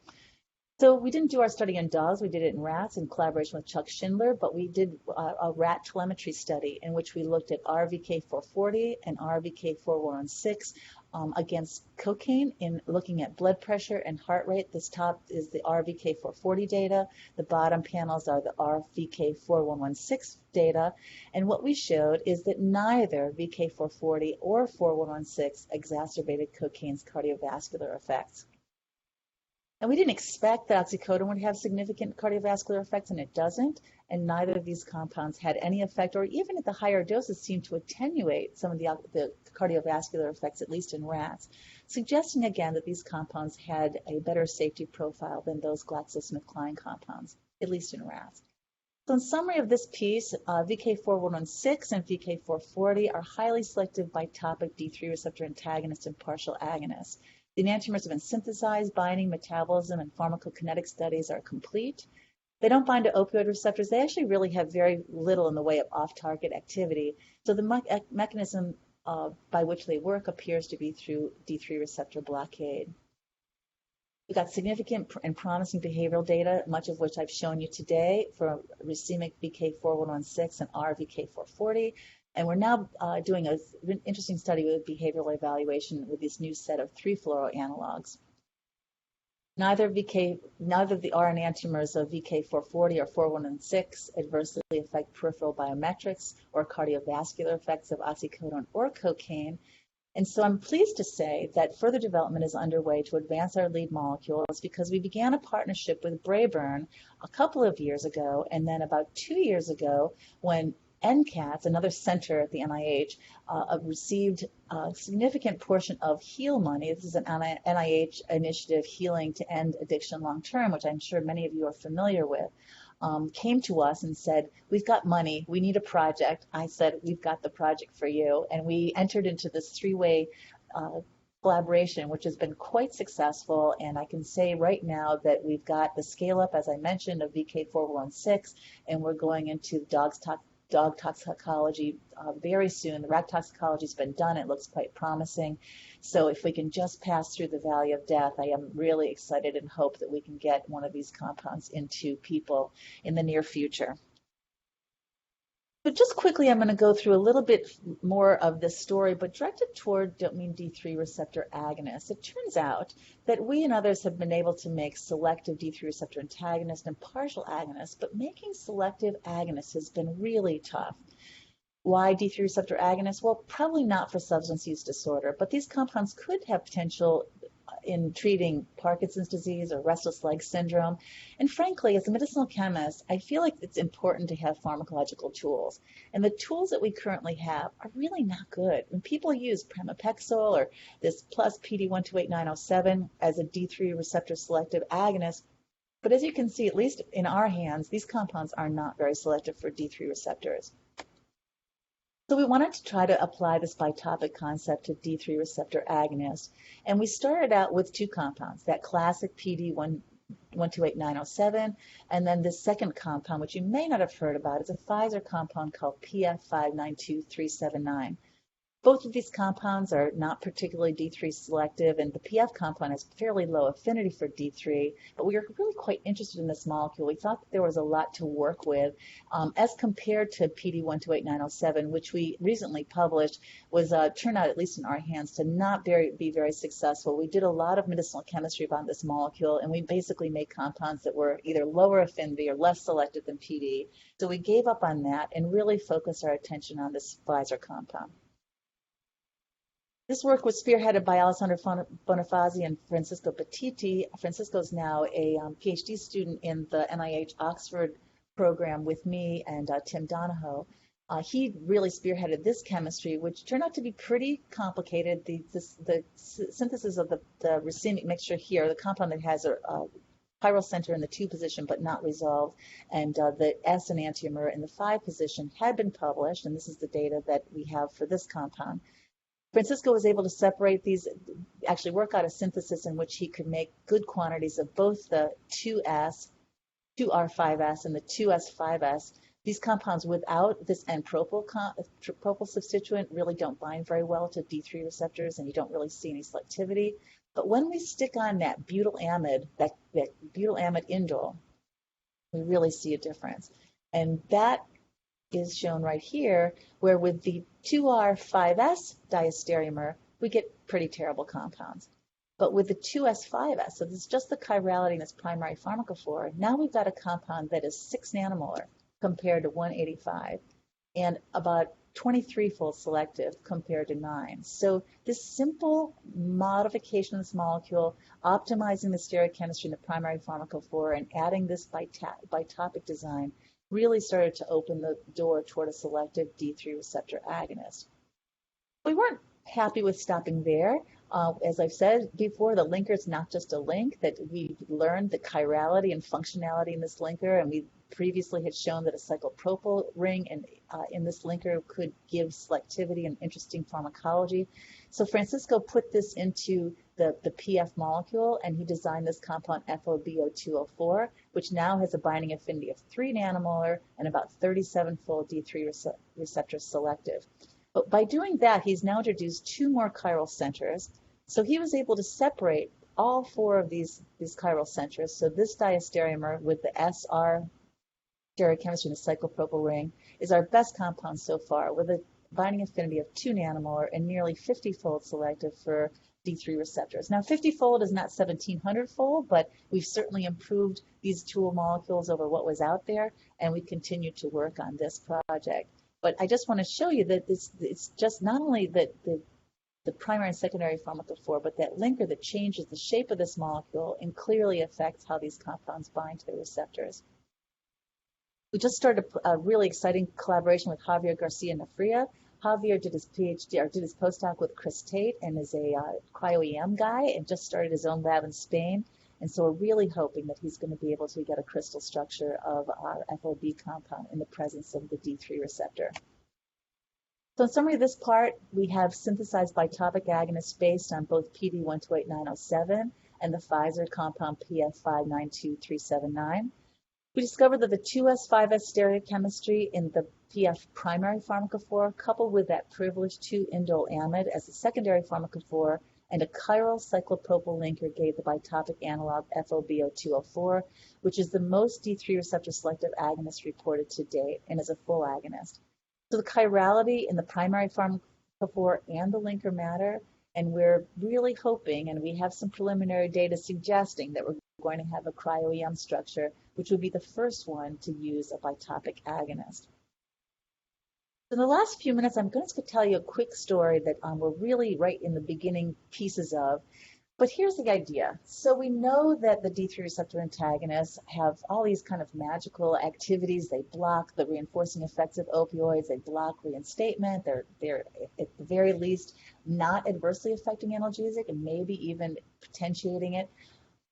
So we didn't do our study in dogs, we did it in rats in collaboration with Chuck Schindler, but we did a rat telemetry study in which we looked at RVK440 and RVK4116 against cocaine in looking at blood pressure and heart rate. This top is the RVK440 data. The bottom panels are the RVK4116 data. And what we showed is that neither VK440 or 4116 exacerbated cocaine's cardiovascular effects. And we didn't expect that oxycodone would have significant cardiovascular effects, and it doesn't. And neither of these compounds had any effect, or even at the higher doses seemed to attenuate some of the cardiovascular effects, at least in rats, suggesting again that these compounds had a better safety profile than those GlaxoSmithKline compounds, at least in rats. So in summary of this piece, VK4116 and VK440 are highly selective bitopic D3 receptor antagonists and partial agonists. The enantiomers have been synthesized, binding, metabolism, and pharmacokinetic studies are complete. They don't bind to opioid receptors. They actually really have very little in the way of off-target activity. So the mechanism by which they work appears to be through D3 receptor blockade. We've got significant and promising behavioral data, much of which I've shown you today for racemic VK4116 and RVK440. And we're now doing an interesting study with behavioral evaluation with this new set of 3 fluoroanalogs. Neither of the R enantiomers of VK440 or 4116 adversely affect peripheral biometrics or cardiovascular effects of oxycodone or cocaine. And so I'm pleased to say that further development is underway to advance our lead molecules because we began a partnership with Braeburn a couple of years ago, and then about 2 years ago when NCATS, another center at the NIH, received a significant portion of HEAL money. This is an NIH initiative, Healing to End Addiction Long Term, which I'm sure many of you are familiar with, came to us and said, we've got money, we need a project. I said, we've got the project for you. And we entered into this 3-way collaboration, which has been quite successful. And I can say right now that we've got the scale up, as I mentioned, of VK416, and we're going into dog toxicology very soon. The rat toxicology has been done. It looks quite promising. So if we can just pass through the valley of death, I am really excited and hope that we can get one of these compounds into people in the near future. But just quickly, I'm going to go through a little bit more of this story, but directed toward dopamine D3 receptor agonists. It turns out that we and others have been able to make selective D3 receptor antagonists and partial agonists, but making selective agonists has been really tough. Why D3 receptor agonists? Well, probably not for substance use disorder, but these compounds could have potential in treating Parkinson's disease or restless leg syndrome. And frankly, as a medicinal chemist, I feel like it's important to have pharmacological tools. And the tools that we currently have are really not good. When people use pramipexole or this plus PD-128907 as a D3 receptor selective agonist, but as you can see, at least in our hands, these compounds are not very selective for D3 receptors. So we wanted to try to apply this bitopic concept to D3 receptor agonist. And we started out with 2 compounds, that classic PD-128907, and then this second compound, which you may not have heard about. It's a Pfizer compound called PF592379. Both of these compounds are not particularly D3 selective, and the PF compound has fairly low affinity for D3, but we were really quite interested in this molecule. We thought that there was a lot to work with as compared to PD-128907, which we recently published was turned out, at least in our hands, to not be very successful. We did a lot of medicinal chemistry about this molecule, and we basically made compounds that were either lower affinity or less selective than PD. So we gave up on that and really focused our attention on this Pfizer compound. This work was spearheaded by Alessandro Bonifazi and Francisco Petit. Francisco's now a Ph.D. student in the NIH Oxford program with me and Tim Donahoe. He really spearheaded this chemistry, which turned out to be pretty complicated. The synthesis of the racemic mixture here, the compound that has a chiral center in the 2 position but not resolved, and the S enantiomer in the 5 position had been published, and this is the data that we have for this compound. Francisco was able to separate these, actually work out a synthesis in which he could make good quantities of both the 2S, 2R5S, and the 2S5S. These compounds without this N-propyl substituent really don't bind very well to D3 receptors, and you don't really see any selectivity. But when we stick on that butylamide, that butylamide indole, we really see a difference. And that is shown right here, where with the 2R5S diastereomer, we get pretty terrible compounds. But with the 2S5S, so this is just the chirality in its primary pharmacophore, now we've got a compound that is 6 nanomolar compared to 185, and about 23-fold selective compared to 9. So this simple modification of this molecule, optimizing the stereochemistry in the primary pharmacophore, and adding this bitopic design really started to open the door toward a selective D3 receptor agonist. We weren't happy with stopping there. As I've said before, the linker is not just a link, that we learned the chirality and functionality in this linker, and we previously had shown that a cyclopropyl ring in this linker could give selectivity and interesting pharmacology. So Francisco put this into the PF molecule, and he designed this compound FOBO204, which now has a binding affinity of 3 nanomolar and about 37-fold D3 receptor selective. But by doing that, he's now introduced 2 more chiral centers. So he was able to separate all 4 of these chiral centers. So this diastereomer with the SR stereochemistry in the cyclopropyl ring is our best compound so far, with a binding affinity of 2 nanomolar and nearly 50-fold selective for D3 receptors. Now, 50-fold is not 1700-fold, but we've certainly improved these tool molecules over what was out there, and we continue to work on this project. But I just want to show you that it's just not only that the primary and secondary pharmacophore, but that linker that changes the shape of this molecule and clearly affects how these compounds bind to the receptors. We just started a really exciting collaboration with Javier Garcia-Nafria. Javier did his Ph.D. or did his postdoc with Chris Tate and is a cryo-EM guy and just started his own lab in Spain. And so we're really hoping that he's going to be able to get a crystal structure of our FOB compound in the presence of the D3 receptor. So in summary of this part, we have synthesized bitopic agonists based on both PD128907 and the Pfizer compound PF592379. We discovered that the 2S5S stereochemistry in the PF primary pharmacophore, coupled with that privileged 2-indole amide as a secondary pharmacophore, and a chiral cyclopropyl linker gave the bitopic analog FOBO204, which is the most D3 receptor selective agonist reported to date and is a full agonist. So the chirality in the primary pharmacophore and the linker matter, and we're really hoping, and we have some preliminary data suggesting that we're going to have a cryo-EM structure, which would be the first one to use a bitopic agonist. In the last few minutes, I'm going to tell you a quick story that we're really right in the beginning pieces of. But here's the idea. So we know that the D3 receptor antagonists have all these kind of magical activities. They block the reinforcing effects of opioids. They block reinstatement. They're at the very least not adversely affecting analgesic and maybe even potentiating it.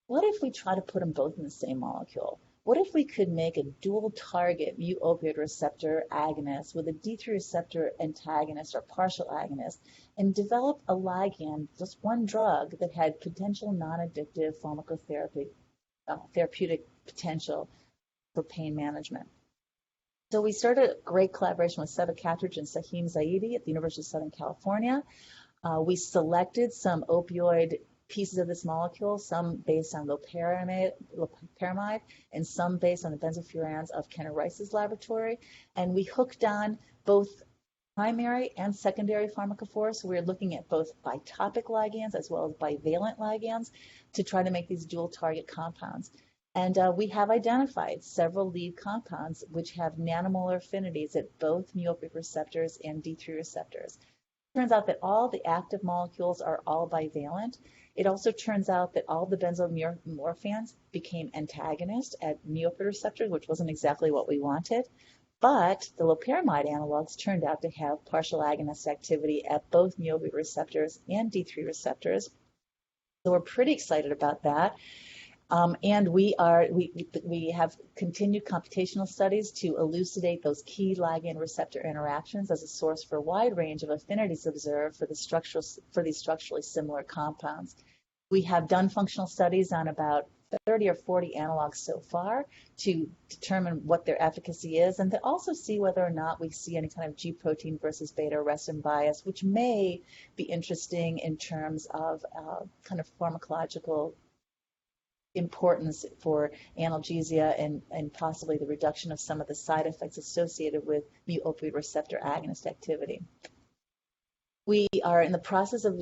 What if we try to put them both in the same molecule? What if we could make a dual target mu opioid receptor agonist with a D3 receptor antagonist or partial agonist and develop a ligand, just one drug that had potential non-addictive therapeutic potential for pain management? So we started a great collaboration with Seva Katridge and Sahim Zaidi at the University of Southern California. We selected some opioid pieces of this molecule, some based on loperamide and some based on the benzofurans of Kenner Rice's laboratory. And we hooked on both primary and secondary pharmacophores. So we're looking at both bitopic ligands as well as bivalent ligands to try to make these dual target compounds. And we have identified several lead compounds which have nanomolar affinities at both mu opioid receptors and D3 receptors. turns out that all the active molecules are all bivalent. It also turns out that all the benzomorphans became antagonists at mu-opioid receptors, which wasn't exactly what we wanted. But the loperamide analogs turned out to have partial agonist activity at both mu-opioid receptors and D3 receptors. So we're pretty excited about that. And we have continued computational studies to elucidate those key ligand receptor interactions as a source for a wide range of affinities observed for these structurally similar compounds. We have done functional studies on about 30 or 40 analogs so far to determine what their efficacy is, and to also see whether or not we see any kind of G protein versus beta arrestin bias, which may be interesting in terms of kind of pharmacological importance for analgesia and possibly the reduction of some of the side effects associated with mu-opioid receptor agonist activity. We are in the process of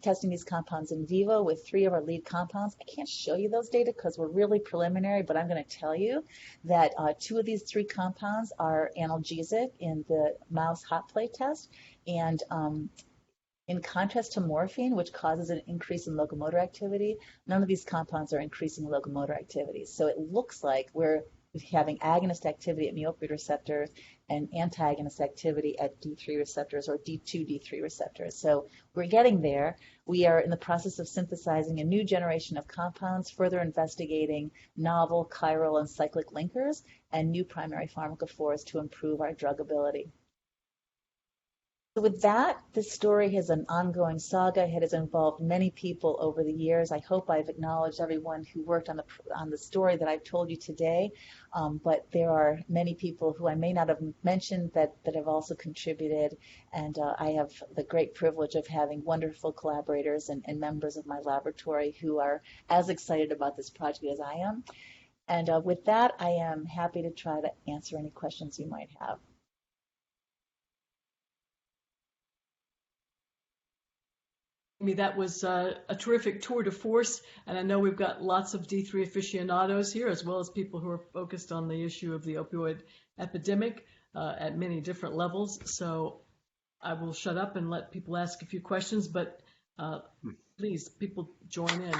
testing these compounds in vivo with 3 of our lead compounds. I can't show you those data because we're really preliminary, but I'm going to tell you that 2 of these 3 compounds are analgesic in the mouse hot plate test, and in contrast to morphine, which causes an increase in locomotor activity, none of these compounds are increasing locomotor activity. So it looks like we're having agonist activity at mu-opioid receptors and antagonist activity at D3 receptors or D2, D3 receptors. So we're getting there. We are in the process of synthesizing a new generation of compounds, further investigating novel chiral and cyclic linkers and new primary pharmacophores to improve our druggability. So with that, this story is an ongoing saga. It has involved many people over the years. I hope I've acknowledged everyone who worked on the story that I've told you today, but there are many people who I may not have mentioned that have also contributed, and I have the great privilege of having wonderful collaborators and members of my laboratory who are as excited about this project as I am. And with that, I am happy to try to answer any questions you might have. That was a terrific tour de force, and I know we've got lots of D3 aficionados here, as well as people who are focused on the issue of the opioid epidemic at many different levels. So I will shut up and let people ask a few questions, but please, people join in.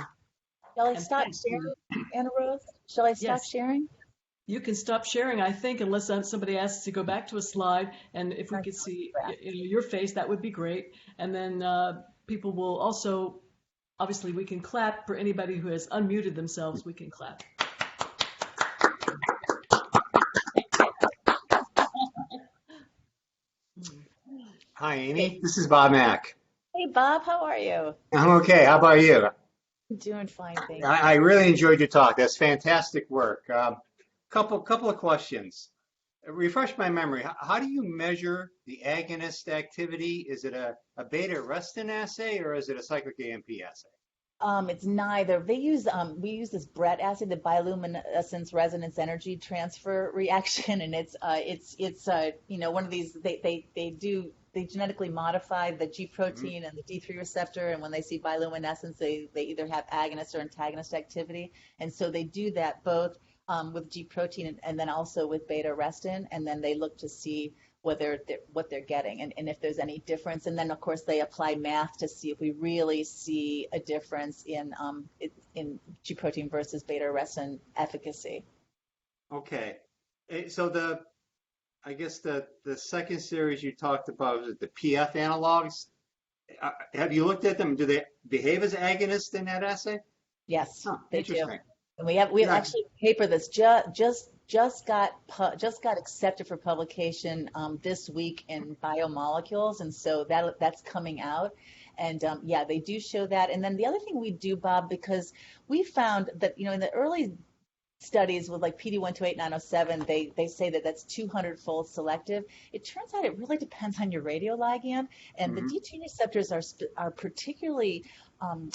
Shall I stop sharing, Anna Rose? Shall I stop sharing? You can stop sharing, I think, unless somebody asks to go back to a slide, and if we could see your face, that would be great. And then people will also, obviously, we can clap for anybody who has unmuted themselves. We can clap. Hi, Amy. This is Bob Mack. Hey, Bob. How are you? I'm okay. How about you? I'm doing fine, thank you. I really enjoyed your talk. That's fantastic work. Couple of questions. Refresh my memory. How do you measure the agonist activity? Is it a beta arrestin assay or is it a cyclic AMP assay? It's neither. They use we use this Brett assay, the bioluminescence resonance energy transfer reaction, and it's one of these. They genetically modify the G protein and the D3 receptor, and when they see bioluminescence, they either have agonist or antagonist activity, and so they do that both with G protein and then also with beta arrestin, and then they look to see what they're getting and if there's any difference, and then of course they apply math to see if we really see a difference in G protein versus beta arrestin efficacy. Okay, so I guess the second series you talked about was the PF analogs. Have you looked at them? Do they behave as agonists in that assay? Yes, they do. And we have actually a paper that's just got accepted for publication this week in Biomolecules, and so that's coming out. And they do show that. And then the other thing we do, Bob, because we found that in the early studies with like PD-128-907, they say that that's 200-fold selective. It turns out it really depends on your radioligand, and the D2 receptors are particularly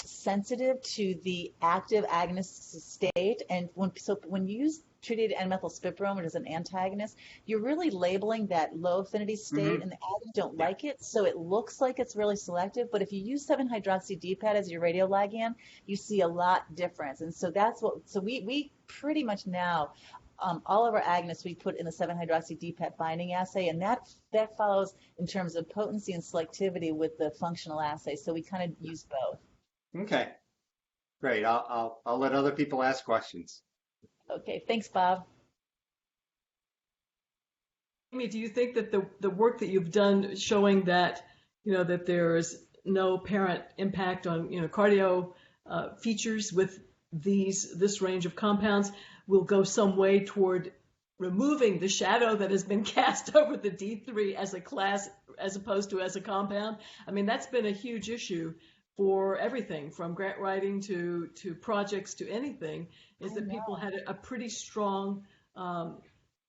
sensitive to the active agonist state, and when you use treated N-methylspipirone as an antagonist, you're really labeling that low affinity state, and the agonists don't like it, so it looks like it's really selective. But if you use 7-hydroxy-D-pad as your radioligand, you see a lot difference, and so that's what. So we pretty much now all of our agonists we put in the 7-hydroxy-DPET binding assay, and that follows in terms of potency and selectivity with the functional assay. So we kind of use both. Okay, great. I'll let other people ask questions. Okay, thanks, Bob. Amy, do you think that the work that you've done showing that, that there is no apparent impact on, cardio features with this range of compounds will go some way toward removing the shadow that has been cast over the D3 as a class as opposed to as a compound? I mean, that's been a huge issue for everything from grant writing to projects to anything, is that people had a pretty strong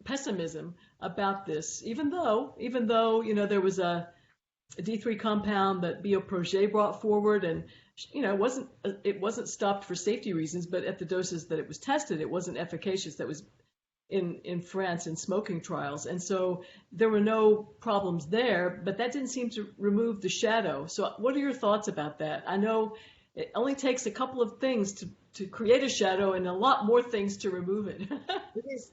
pessimism about this, even though there was a D3 compound that Bitopic brought forward, and it wasn't stopped for safety reasons, but at the doses that it was tested, it wasn't efficacious. That was in France in smoking trials, and so there were no problems there, but that didn't seem to remove the shadow. So what are your thoughts about that? I know it only takes a couple of things to create a shadow and a lot more things to remove it.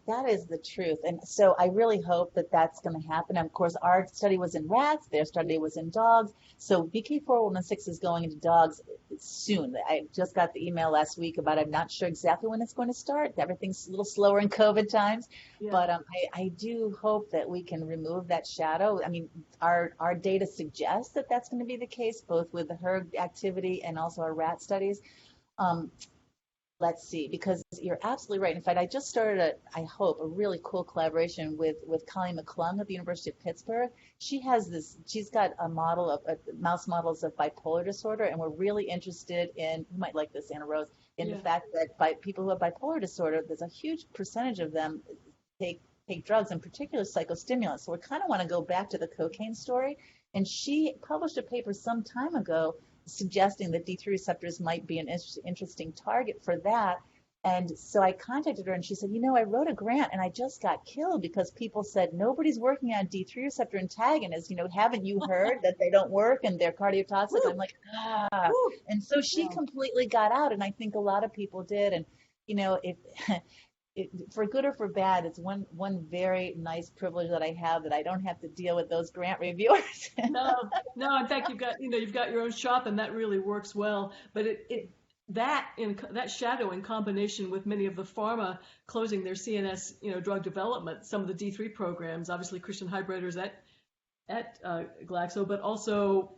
That is the truth. And so I really hope that that's going to happen. And of course, our study was in rats, their study was in dogs. So BK4116 is going into dogs soon. I just got the email last week about I'm not sure exactly when it's going to start. Everything's a little slower in COVID times. Yeah. But I do hope that we can remove that shadow. I mean, our data suggests that that's going to be the case, both with the herd activity and also our rat studies. Let's see, because you're absolutely right. In fact, I just started I hope, a really cool collaboration with Colleen McClung at the University of Pittsburgh. She's got a model of mouse models of bipolar disorder, and we're really interested in, you might like this, Anna Rose, in the fact that by people who have bipolar disorder, there's a huge percentage of them take drugs, in particular psychostimulants. So we kind of want to go back to the cocaine story. And she published a paper some time ago suggesting that D3 receptors might be an interesting target for that. And so I contacted her and she said, I wrote a grant and I just got killed because people said, nobody's working on D3 receptor antagonists. Haven't you heard that they don't work and they're cardiotoxic? I'm like, And so she completely got out, and I think a lot of people did. And, for good or for bad, it's one very nice privilege that I have, that I don't have to deal with those grant reviewers. No. In fact, you've got your own shop, and that really works well. But that shadow in combination with many of the pharma closing their CNS drug development, some of the D3 programs, obviously Christian Heidbreder's at Glaxo, but also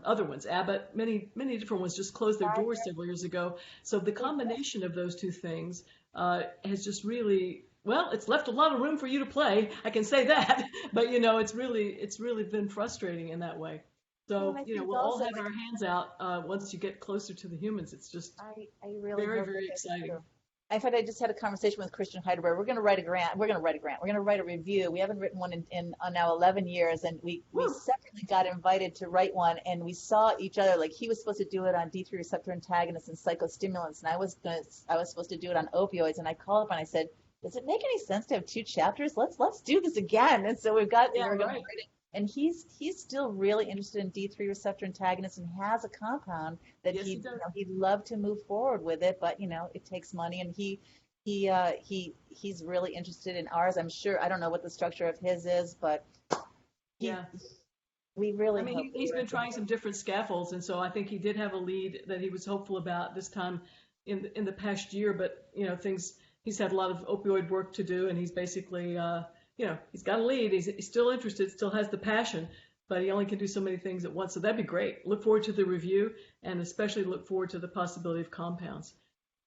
other ones, Abbott, many different ones just closed their doors several years ago. So the combination of those two things has just really, it's left a lot of room for you to play. I can say that, but it's really been frustrating in that way. So we'll all have our hands out once you get closer to the humans. It's just I really very, very exciting. In fact, I just had a conversation with Christian Heidbreder. We're going to write a grant. We're going to write a review. We haven't written one in now 11 years, and we separately got invited to write one, and we saw each other. Like, he was supposed to do it on D3 receptor antagonists and psychostimulants, and I was supposed to do it on opioids. And I called up and I said, does it make any sense to have two chapters? Let's do this again. And so we're going to write it. And he's still really interested in D3 receptor antagonists and has a compound that he'd love to move forward with it, but it takes money, and he's really interested in ours. I'm sure, I don't know what the structure of his is, but we really. He's been trying some different scaffolds, and so I think he did have a lead that he was hopeful about this time in the past year. But he's had a lot of opioid work to do, and he's basically. He's got a lead. He's still interested, still has the passion, but he only can do so many things at once. So that'd be great. Look forward to the review, and especially look forward to the possibility of compounds.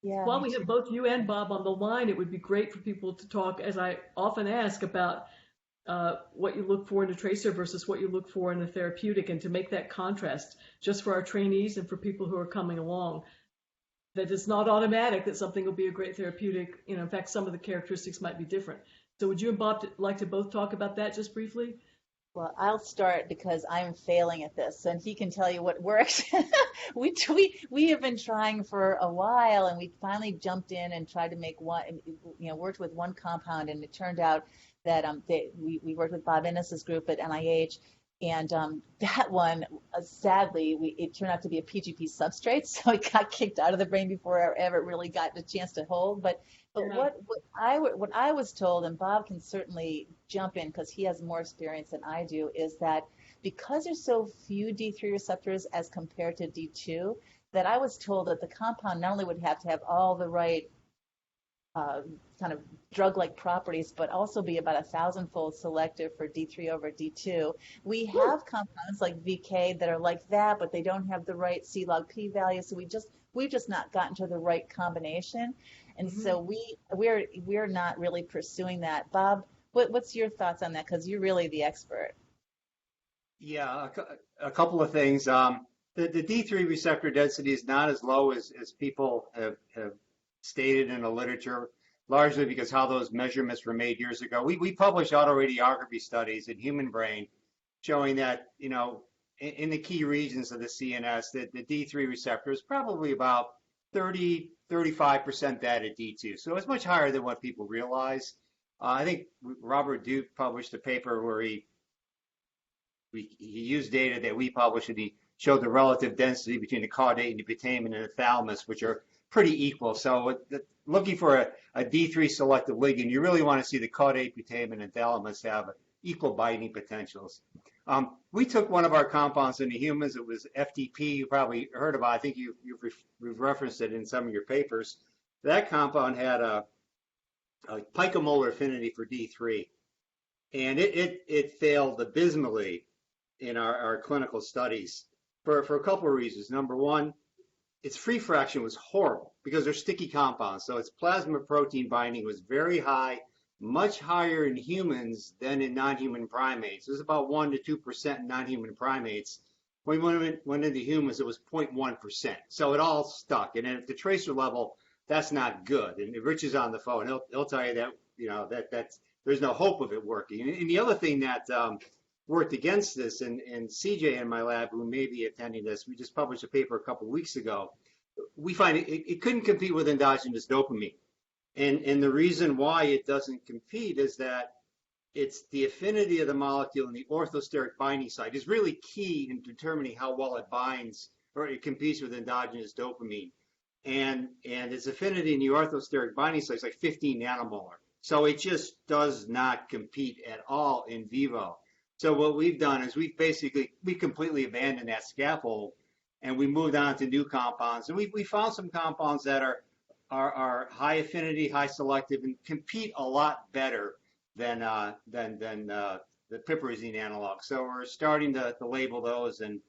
Yeah. While we have both you and Bob on the line, it would be great for people to talk, as I often ask, about what you look for in a tracer versus what you look for in a therapeutic, and to make that contrast just for our trainees and for people who are coming along. That it's not automatic that something will be a great therapeutic. In fact, some of the characteristics might be different. So would you and Bob like to both talk about that just briefly? Well, I'll start because I'm failing at this, and he can tell you what works. We have been trying for a while, and we finally jumped in and tried to make one, worked with one compound, and it turned out that we worked with Bob Innes's group at NIH, And that one, sadly, it turned out to be a PGP substrate, so it got kicked out of the brain before I ever really got a chance to hold. But Yeah. what I was told, and Bob can certainly jump in because he has more experience than I do, is that because there's so few D3 receptors as compared to D2, that I was told that the compound not only would have to have all the right kind of drug-like properties, but also be about 1,000-fold selective for D3 over D2. We have compounds like VK that are like that, but they don't have the right C log P value. So we've just not gotten to the right combination, and so we're not really pursuing that. Bob, what's your thoughts on that? Because you're really the expert. Yeah, a couple of things. The D3 receptor density is not as low as people have stated in the literature, largely because how those measurements were made years ago. We published autoradiography studies in human brain showing that, in the key regions of the CNS, that the D3 receptor is probably about 35% that at D2. So it's much higher than what people realize. I think Robert Duke published a paper where he used data that we published, and he showed the relative density between the caudate and the putamen and the thalamus, which are pretty equal. So looking for a D3 selective ligand, you really want to see the caudate, putamen, and thalamus have equal binding potentials. We took one of our compounds into humans. It was FTP. You probably heard about it. I think you've referenced it in some of your papers. That compound had a picomolar affinity for D3, and it failed abysmally in our clinical studies for a couple of reasons. Number one, its free fraction was horrible because they're sticky compounds. So its plasma protein binding was very high, much higher in humans than in non-human primates. It was about 1 to 2% in non-human primates. When we went into humans, it was 0.1%. So it all stuck. And then at the tracer level, that's not good. And Rich is on the phone. He'll tell you that, that's there's no hope of it working. And the other thing that worked against this, and CJ in my lab, who may be attending this, we just published a paper a couple of weeks ago. We find it couldn't compete with endogenous dopamine. And the reason why it doesn't compete is that it's the affinity of the molecule and the orthosteric binding site is really key in determining how well it binds or it competes with endogenous dopamine. And its affinity in the orthosteric binding site is like 15 nanomolar. So it just does not compete at all in vivo. So what we've done is we completely abandoned that scaffold, and we moved on to new compounds. And we found some compounds that are high affinity, high selective, and compete a lot better than the piperazine analog. So we're starting to label those, and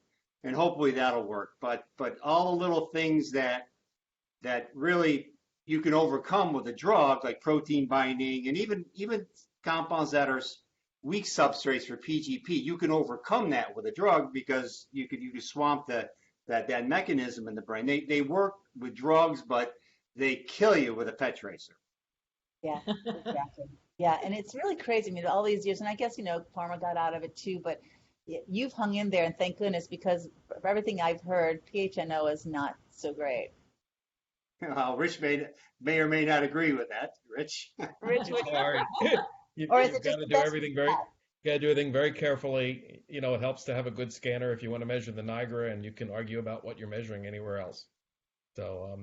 hopefully that'll work. But all the little things that really you can overcome with a drug, like protein binding, and even compounds that are weak substrates for PGP, you can overcome that with a drug because you can swamp that mechanism in the brain. They work with drugs, but they kill you with a PET tracer. Yeah, exactly. Yeah, and it's really crazy. I mean, all these years, and I guess, pharma got out of it too, but you've hung in there, and thank goodness, because for everything I've heard, PHNO is not so great. Well, Rich may or may not agree with that. Rich? Rich, It's hard. You've or is got it just to the do best everything very carefully. It helps to have a good scanner if you want to measure the Niagara, and you can argue about what you're measuring anywhere else. So,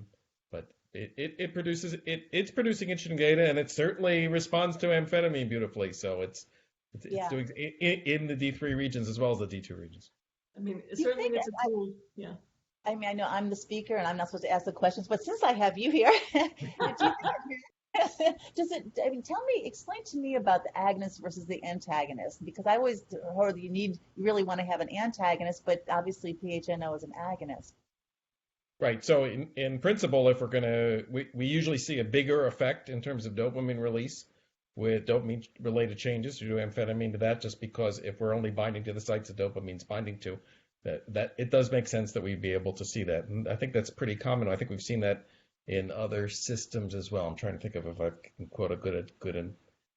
but it's producing interesting data, and it certainly responds to amphetamine beautifully. So it's doing in the D3 regions as well as the D2 regions. I mean, certainly it's a tool. Yeah. I mean, I know I'm the speaker and I'm not supposed to ask the questions, but since I have you here, explain to me about the agonist versus the antagonist, because I always heard that you really want to have an antagonist, but obviously PHNO is an agonist. Right. So in principle, if we usually see a bigger effect in terms of dopamine release with dopamine-related changes due to amphetamine to that, just because if we're only binding to the sites that dopamine's binding to, that it does make sense that we'd be able to see that. And I think that's pretty common. I think we've seen that in other systems as well. I'm trying to think of if I can quote a good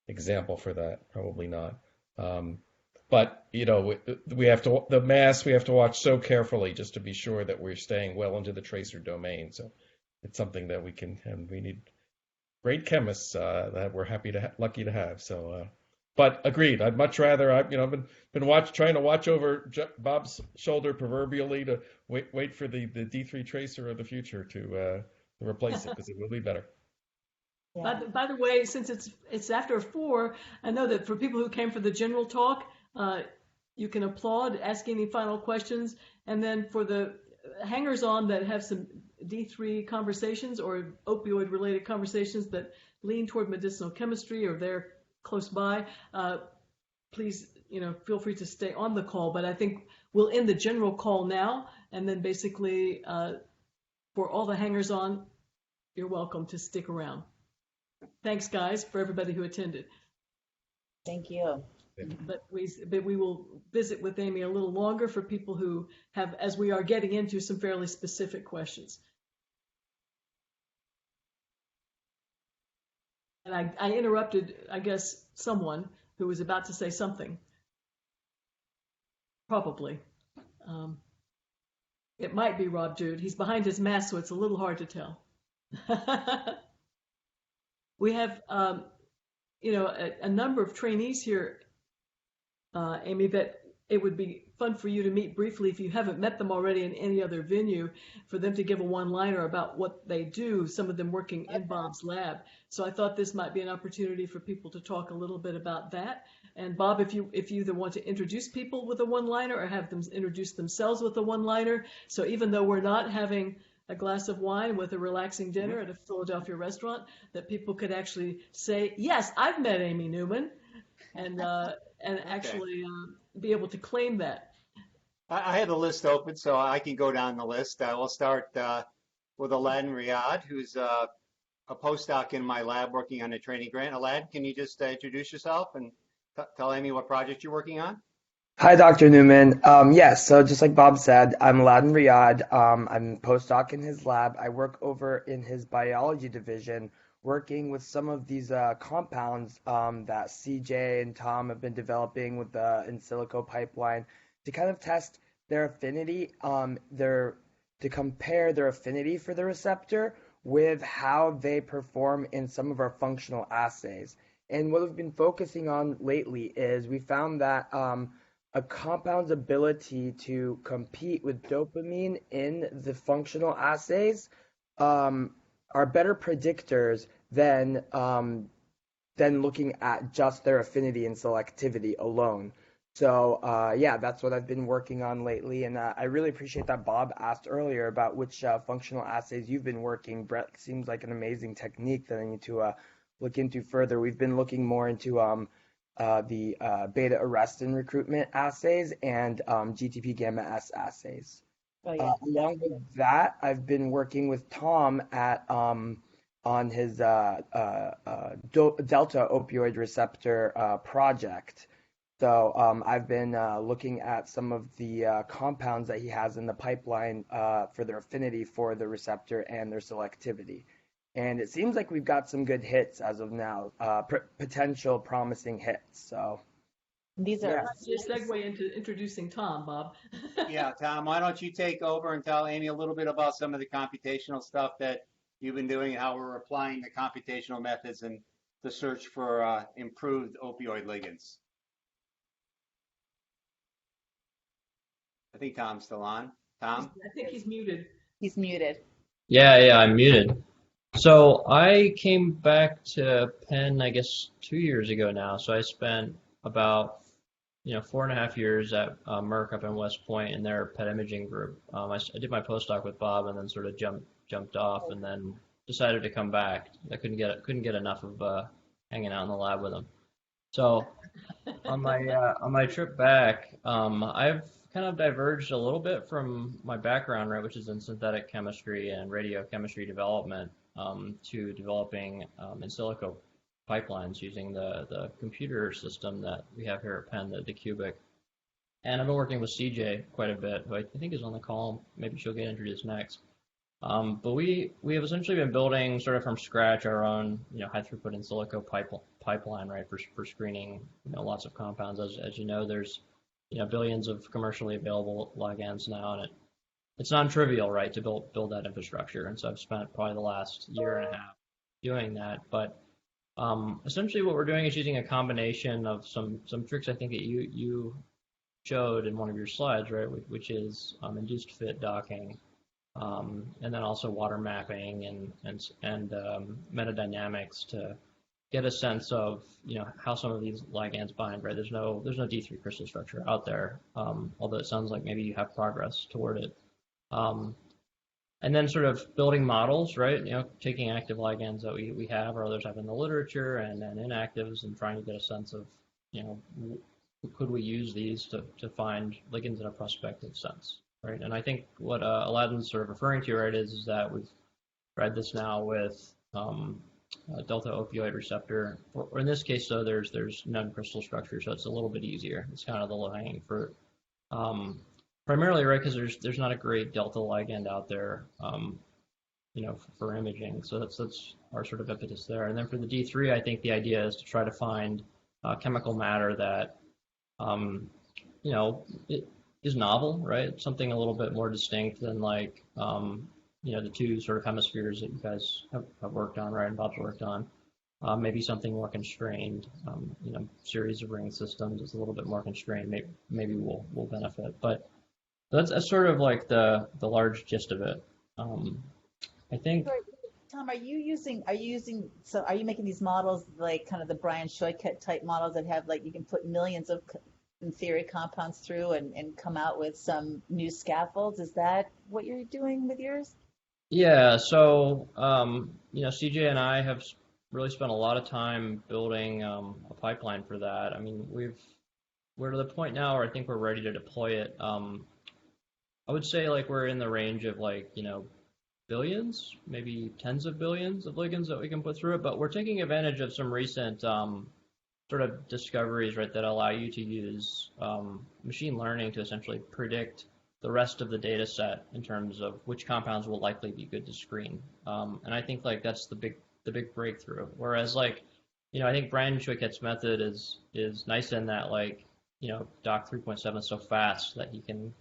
example for that. Probably not. But we have to watch so carefully just to be sure that we're staying well into the tracer domain. So it's something that we need great chemists that we're lucky to have. So But agreed, I'd much rather I've been trying to watch over Bob's shoulder proverbially to wait for the D3 tracer of the future to replace it, because it will be better. Yeah. By the way, since it's after 4, I know that for people who came for the general talk, you can applaud, ask any final questions, and then for the hangers-on that have some D3 conversations or opioid-related conversations that lean toward medicinal chemistry or they're close by, please, feel free to stay on the call. But I think we'll end the general call now, and then basically for all the hangers-on, you're welcome to stick around. Thanks, guys, for everybody who attended. Thank you. But we will visit with Amy a little longer for people who have, as we are getting into some fairly specific questions. And I interrupted, I guess, someone who was about to say something. Probably. It might be Rob Jude. He's behind his mask, so it's a little hard to tell. We have, a number of trainees here, Amy, that it would be fun for you to meet briefly if you haven't met them already in any other venue, for them to give a one-liner about what they do, some of them working in Bob's lab. So I thought this might be an opportunity for people to talk a little bit about that. And Bob, if you either want to introduce people with a one-liner or have them introduce themselves with a one-liner. So even though we're not having a glass of wine with a relaxing dinner at a Philadelphia restaurant, that people could actually say, yes, I've met Amy Newman, and actually be able to claim that. I have the list open, so I can go down the list. We'll start with Aladdin Riyad, who's a postdoc in my lab working on a training grant. Aladdin, can you just introduce yourself and tell Amy what project you're working on? Hi, Dr. Newman. Yes, so just like Bob said, I'm Aladdin Riyad. I'm a postdoc in his lab. I work over in his biology division, working with some of these compounds that CJ and Tom have been developing with the in silico pipeline to kind of test their affinity, to compare their affinity for the receptor with how they perform in some of our functional assays. And what we've been focusing on lately is we found that a compound's ability to compete with dopamine in the functional assays are better predictors than looking at just their affinity and selectivity alone. So yeah, that's what I've been working on lately, and I really appreciate that Bob asked earlier about which functional assays you've been working. Brett seems like an amazing technique that I need to look into further. We've been looking more into the beta arrestin recruitment assays and GTP gamma S assays. Oh, yeah. Along with that, I've been working with Tom at on his delta opioid receptor project. So I've been looking at some of the compounds that he has in the pipeline for their affinity for the receptor and their selectivity. And it seems like we've got some good hits as of now, potential promising hits. So These are Just segue into introducing Tom, Bob. Yeah, Tom, why don't you take over and tell Amy a little bit about some of the computational stuff that you've been doing and how we're applying the computational methods in the search for improved opioid ligands. I think Tom's still on. Tom? I think he's muted. He's muted. Yeah, I'm muted. So I came back to Penn, I guess, 2 years ago now. So I spent about 4.5 years at Merck up in West Point in their PET imaging group. I did my postdoc with Bob and then sort of jumped off and then decided to come back. I couldn't get enough of hanging out in the lab with him. So on my trip back, I've kind of diverged a little bit from my background, right, which is in synthetic chemistry and radiochemistry development, to developing in silico pipelines using the computer system that we have here at Penn, the Cubic. And I've been working with CJ quite a bit, who I think is on the call. Maybe she'll get introduced next. But we have essentially been building sort of from scratch our own high throughput in silico pipeline, right, for screening lots of compounds. As you know, there's billions of commercially available ligands now, and it's non-trivial, right, to build that infrastructure. And so I've spent probably the last year and a half doing that. But Essentially, what we're doing is using a combination of some tricks I think that you showed in one of your slides, right? Which is induced fit docking, and then also water mapping and metadynamics to get a sense of how some of these ligands bind, right? There's no D3 crystal structure out there, although it sounds like maybe you have progress toward it. And then sort of building models, right? Taking active ligands that we have or others have in the literature and then inactives and trying to get a sense of, could we use these to find ligands in a prospective sense, right? And I think what Aladdin's sort of referring to, right, is that we've tried this now with delta opioid receptor, or in this case, though, there's non-crystal structure, so it's a little bit easier. It's kind of the low-hanging fruit. Primarily, right, because there's not a great delta ligand out there, for imaging. So that's our sort of impetus there. And then for the D3, I think the idea is to try to find chemical matter that, it is novel, right? Something a little bit more distinct than like, the two sort of hemispheres that you guys have worked on, right? And Bob's worked on. Maybe something more constrained, series of ring systems is a little bit more constrained. Maybe we'll benefit, but. That's sort of like the large gist of it. I think. Tom, are you making these models like kind of the Brian Shoykett type models that have like you can put millions of, in theory, compounds through and come out with some new scaffolds? Is that what you're doing with yours? Yeah. So CJ and I have really spent a lot of time building a pipeline for that. I mean, we're to the point now where I think we're ready to deploy it. I would say like we're in the range of like, billions, maybe tens of billions of ligands that we can put through it, but we're taking advantage of some recent sort of discoveries, right, that allow you to use machine learning to essentially predict the rest of the data set in terms of which compounds will likely be good to screen. And I think like that's the big breakthrough. Whereas like, I think Brian Shoykett's method is nice in that like, Doc 3.7 is so fast that he can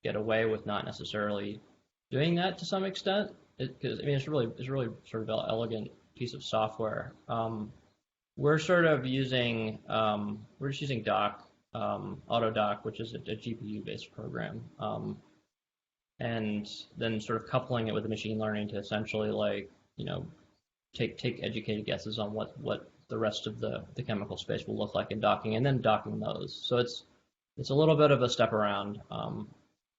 get away with not necessarily doing that to some extent, because it's really sort of an elegant piece of software. We're sort of using we're just using Doc, AutoDoc, which is a GPU-based program, and then sort of coupling it with the machine learning to essentially like take educated guesses on what the rest of the chemical space will look like in docking, and then docking those. So it's a little bit of a step around.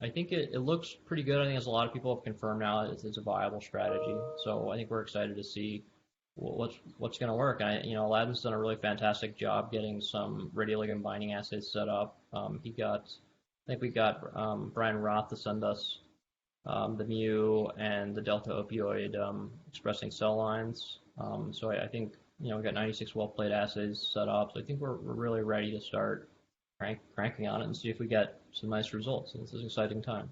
I think it looks pretty good. I think as a lot of people have confirmed now, it's a viable strategy. So I think we're excited to see what's going to work. And Aladdin's done a really fantastic job getting some radioligand binding assays set up. I think we got Brian Roth to send us the mu and the delta opioid expressing cell lines. So I think we got 96 well-played assays set up. So I think we're really ready to start cranking on it and see if we get some nice results. This is an exciting time.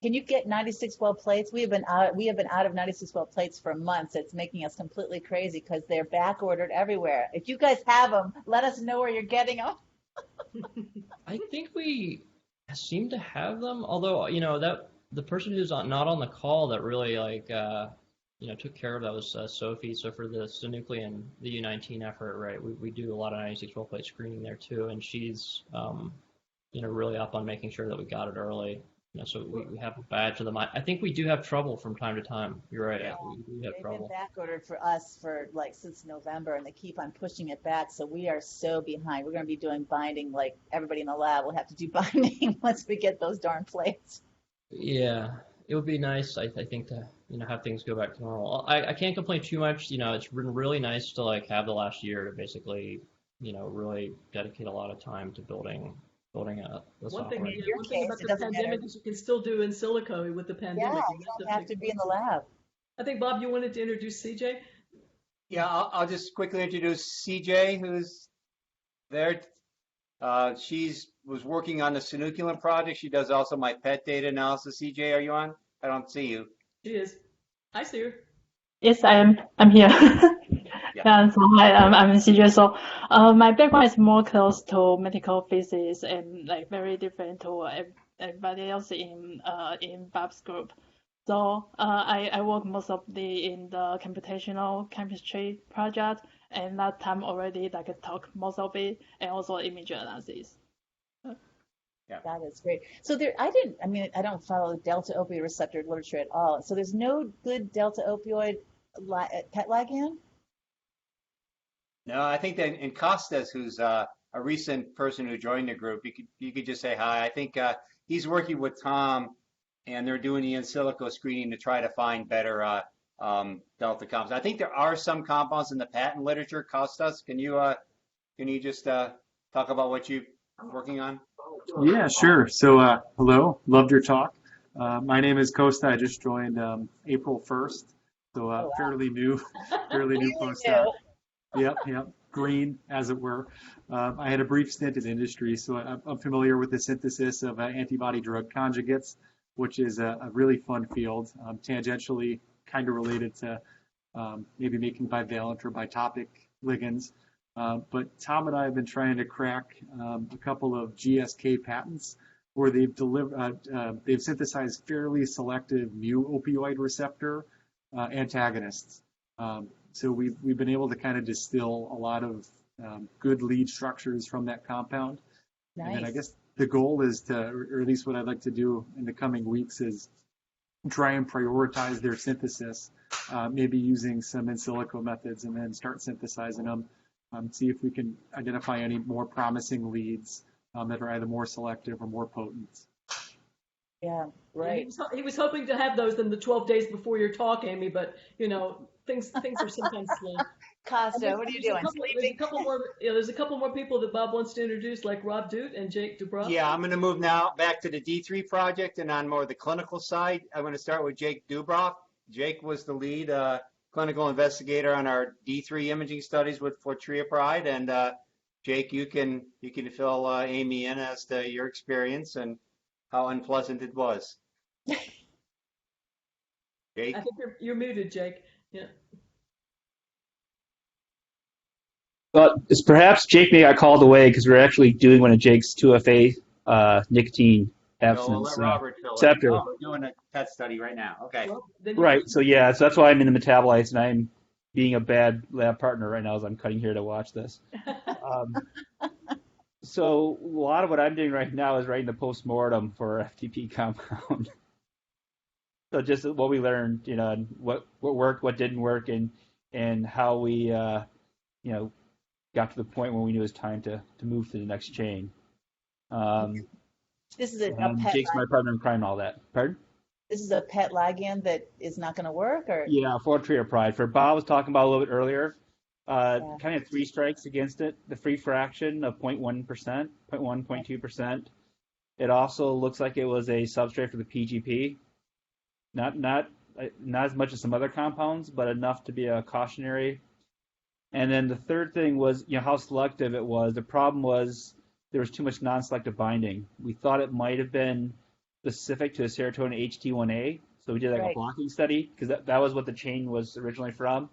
Can you get 96 well plates? We have been out of 96 well plates for months. It's making us completely crazy because they're back ordered everywhere. If you guys have them, let us know where you're getting them. I think we seem to have them, although that the person who's not on the call that really like took care of that was Sophie. So for the synuclein, the U19 effort, right, we do a lot of 96 well plate screening there too, and she's really up on making sure that we got it early. So we have a badge of them. I think we do have trouble from time to time. You're right. Yeah. We do have trouble. They've been back ordered for us for like since November, and they keep on pushing it back. So we are so behind. We're going to be doing binding like everybody in the lab will have to do binding once we get those darn plates. Yeah, it would be nice, I think, to have things go back to normal. I can't complain too much. It's been really nice to like have the last year to basically really dedicate a lot of time to building a one software. One thing about the pandemic is you can still do in silico with the pandemic. Yeah, you don't have to be in the lab. I think, Bob, you wanted to introduce CJ? Yeah, I'll just quickly introduce CJ, who's there. She was working on the synuclein project. She does also my pet data analysis. CJ, are you on? I don't see you. She is. I see her. Yes, I am. I'm here. Yeah, so hi, I'm CJ. So my background is more close to medical physics and like very different to everybody else in Bob's group. So I work mostly in the computational chemistry project, and that time already like I talk most of it, and also image analysis. Yeah. That is great. So I don't follow delta opioid receptor literature at all. So there's no good delta opioid PET ligand? No, I think that in Costas, who's a recent person who joined the group, you could just say hi. I think he's working with Tom, and they're doing the in silico screening to try to find better delta compounds. I think there are some compounds in the patent literature. Costas, can you just talk about what you're working on? Yeah, sure. So, hello, loved your talk. My name is Costa. I just joined April 1st, so Oh, wow. fairly new Really postdoc. new. Yep, green, as it were. I had a brief stint in industry, so I'm familiar with the synthesis of antibody-drug conjugates, which is a really fun field, tangentially kind of related to maybe making bivalent or bitopic ligands. But Tom and I have been trying to crack a couple of GSK patents where they've synthesized fairly selective mu opioid receptor antagonists. So we've been able to kind of distill a lot of good lead structures from that compound. Nice. And then I guess the goal is to, or at least what I'd like to do in the coming weeks, is try and prioritize their synthesis, maybe using some in silico methods, and then start synthesizing them. See if we can identify any more promising leads that are either more selective or more potent. Yeah, right. He was hoping to have those in the 12 days before your talk, Amy, but things are sometimes slow. Costa, what are you doing? There's a couple more people that Bob wants to introduce, like Rob Doot and Jake Dubrow. Yeah, I'm going to move now back to the D3 project and on more the clinical side. I'm going to start with Jake Dubrow. Jake was the lead clinical investigator on our D3 imaging studies with Pretreatment, and Jake, you can fill Amy in as to your experience and how unpleasant it was. Jake, I think you're muted, Jake. Yeah. Well, it's perhaps Jake may got called away because we're actually doing one of Jake's 2FA nicotine abstinence chapter. Oh, we're doing a PET study right now. Okay. Well, Right. So that's why I'm in the metabolites, and I'm being a bad lab partner right now as I'm cutting here to watch this. So a lot of what I'm doing right now is writing the postmortem for our FTP compound. So just what we learned, and what worked, what didn't work, and how we, got to the point where we knew it was time to move to the next chain. This is a PET Jake's my partner in crime and all that. Pardon? This is a PET ligand that is not going to work, or? Yeah, for Pretreatment. For Bob was talking about a little bit earlier, kind of three strikes against it. The free fraction of 0.1%, 0.1, 0.2%. It also looks like it was a substrate for the PGP. Not as much as some other compounds, but enough to be a cautionary. And then the third thing was, how selective it was. The problem was there was too much non-selective binding. We thought it might have been specific to the serotonin HT1A, so we did a blocking study because that was what the chain was originally from.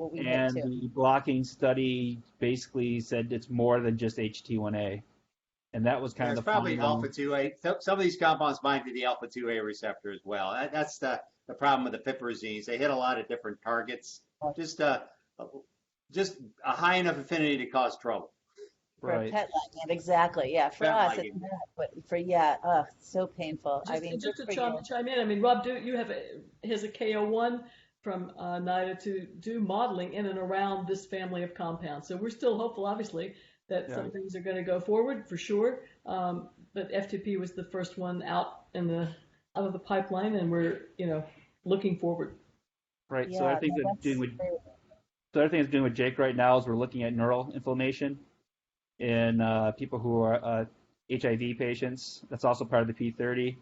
And the blocking study basically said it's more than just HT1A, and that was kind of the probably alpha-2A. Some of these compounds bind to the alpha-2A receptor as well. That's the problem with the piperazines. They hit a lot of different targets. Just a high enough affinity to cause trouble. For a PET ligand, exactly. Yeah, for us, it's not, but so painful. Just to chime in, Rob, you has a KO1 from NIDA to do modeling in and around this family of compounds. So we're still hopeful, obviously, that some things are going to go forward for sure. But FTP was the first one out of the pipeline, and we're looking forward. Right. Yeah, so I think the other thing that's doing with Jake right now is we're looking at neural inflammation in people who are HIV patients. That's also part of the P30.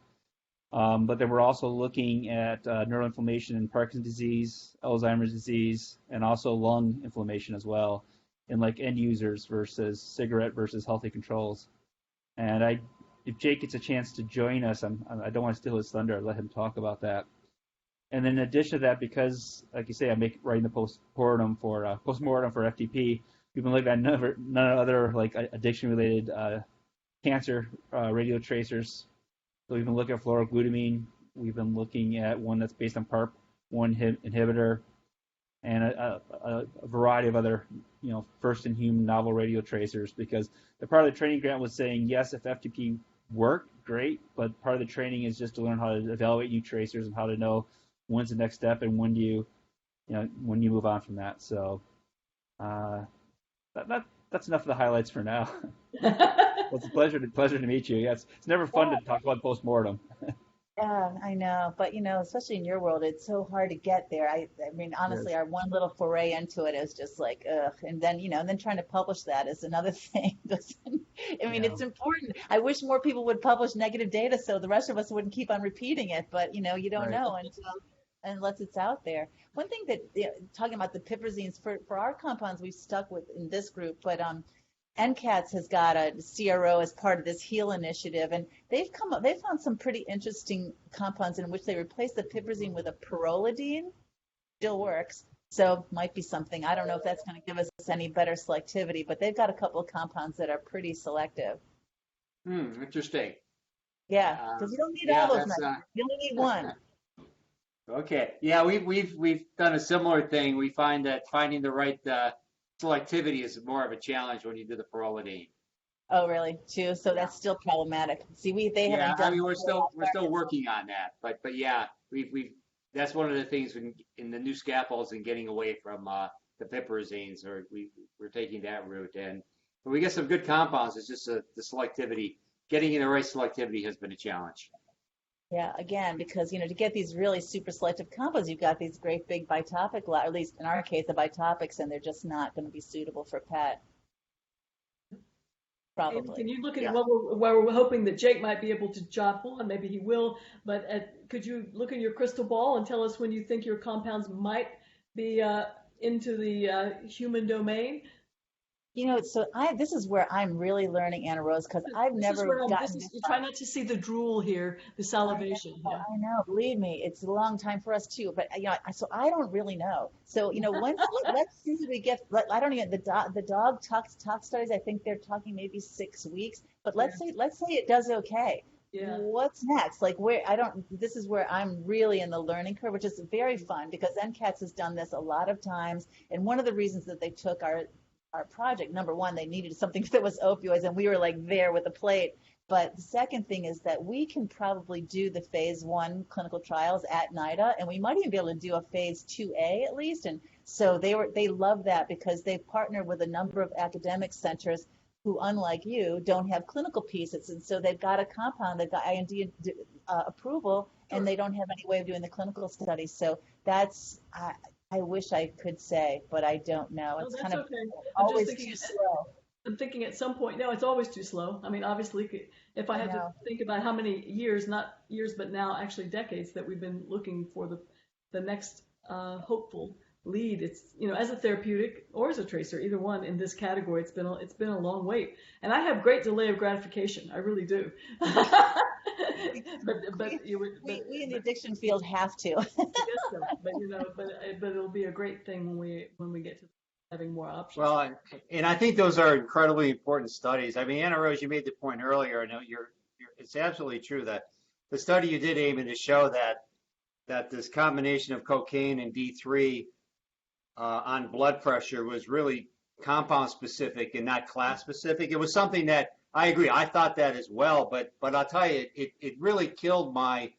But then we're also looking at neuroinflammation in Parkinson's disease, Alzheimer's disease, and also lung inflammation as well, in like end users versus cigarette versus healthy controls. And if Jake gets a chance to join us, I don't want to steal his thunder. I'll let him talk about that. And then in addition to that, because like you say, I'm writing the postmortem for FTP. We've been looking at none other like addiction-related cancer radio tracers. So we've been looking at fluoroglutamine, We've been looking at one that's based on PARP1 inhibitor and a variety of other, first-in-human novel radio tracers, because the part of the training grant was saying, yes, if FTP worked, great, but part of the training is just to learn how to evaluate new tracers and how to know when's the next step and when do you move on from that. So that's enough of the highlights for now. Well, it's a pleasure to meet you. Yes, it's never fun to talk about postmortem. Yeah, I know, but especially in your world, it's so hard to get there. I mean, honestly, Yes. our one little foray into it is just like, ugh. And then, and then trying to publish that is another thing. I mean, Yeah. it's important. I wish more people would publish negative data so the rest of us wouldn't keep on repeating it. But you don't Right. know unless it's out there. One thing that talking about the piperazines for our compounds we've stuck with in this group, but NCATS has got a CRO as part of this HEAL initiative, and they've found some pretty interesting compounds in which they replace the piperazine with a pyrrolidine. Still works, so might be something. I don't know if that's going to give us any better selectivity, but they've got a couple of compounds that are pretty selective. Interesting. Yeah, because you don't need all those. You only need one. Okay. Yeah, we've done a similar thing. We find that finding the right selectivity is more of a challenge when you do the pyrrolidine. Oh, really? Too? So that's still problematic. See, they haven't done. I mean, we're still working on that, but yeah, we've that's one of the things in the new scaffolds and getting away from the piperazines, or we're taking that route, and when we get some good compounds, it's just the selectivity. Getting in the right selectivity has been a challenge. Yeah, again, because to get these really super selective compounds, you've got these great big bitopic, or at least in our case, the bitopics, and they're just not going to be suitable for PET. Probably. Can you look at while we're hoping that Jake might be able to jump on? Maybe he will. But could you look in your crystal ball and tell us when you think your compounds might be into the human domain? So this is where I'm really learning, Anna Rose, because I've never gotten. You try not to see the drool here, the salivation. I know, believe me, it's a long time for us too. But so I don't really know. So let's see if we get. I don't even the dog tox studies. I think they're talking maybe 6 weeks. But let's say it does okay. Yeah. What's next? This is where I'm really in the learning curve, which is very fun because NCATS has done this a lot of times. And one of the reasons that they took our project, number one, they needed something that was opioids, and we were there with a plate. But the second thing is that we can probably do the phase 1 clinical trials at NIDA, and we might even be able to do a phase 2A at least. And so they love that because they partner with a number of academic centers who, unlike you, don't have clinical pieces. And so they've got a compound, they've got IND approval, and they don't have any way of doing the clinical studies. So that's, I wish I could say, but I don't know. It's kind of always too slow. I'm thinking at some point, no, it's always too slow. I mean, obviously, if I had to think about how many years, not years, but now actually decades that we've been looking for the next hopeful lead, it's, as a therapeutic or as a tracer, either one in this category, it's been a long wait. And I have great delay of gratification. I really do. We in the addiction field have to. I guess so. But it'll be a great thing when we get to having more options. Well, and I think those are incredibly important studies. I mean, Anna Rose, you made the point earlier, and it's absolutely true that the study you did aim to show that this combination of cocaine and D3 on blood pressure was really compound specific and not class specific. It was something that I agree. I thought that as well, but I'll tell you, it really killed my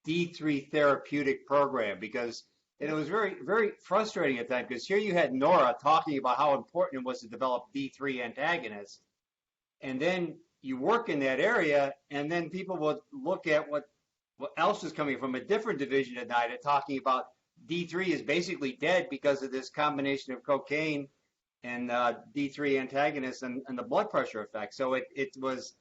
D3 therapeutic program because it was very, very frustrating at that time because here you had Nora talking about how important it was to develop D3 antagonists, and then you work in that area, and then people would look at what else is coming from a different division at NIDA talking about D3 is basically dead because of this combination of cocaine and D3 antagonists and the blood pressure effect. So it was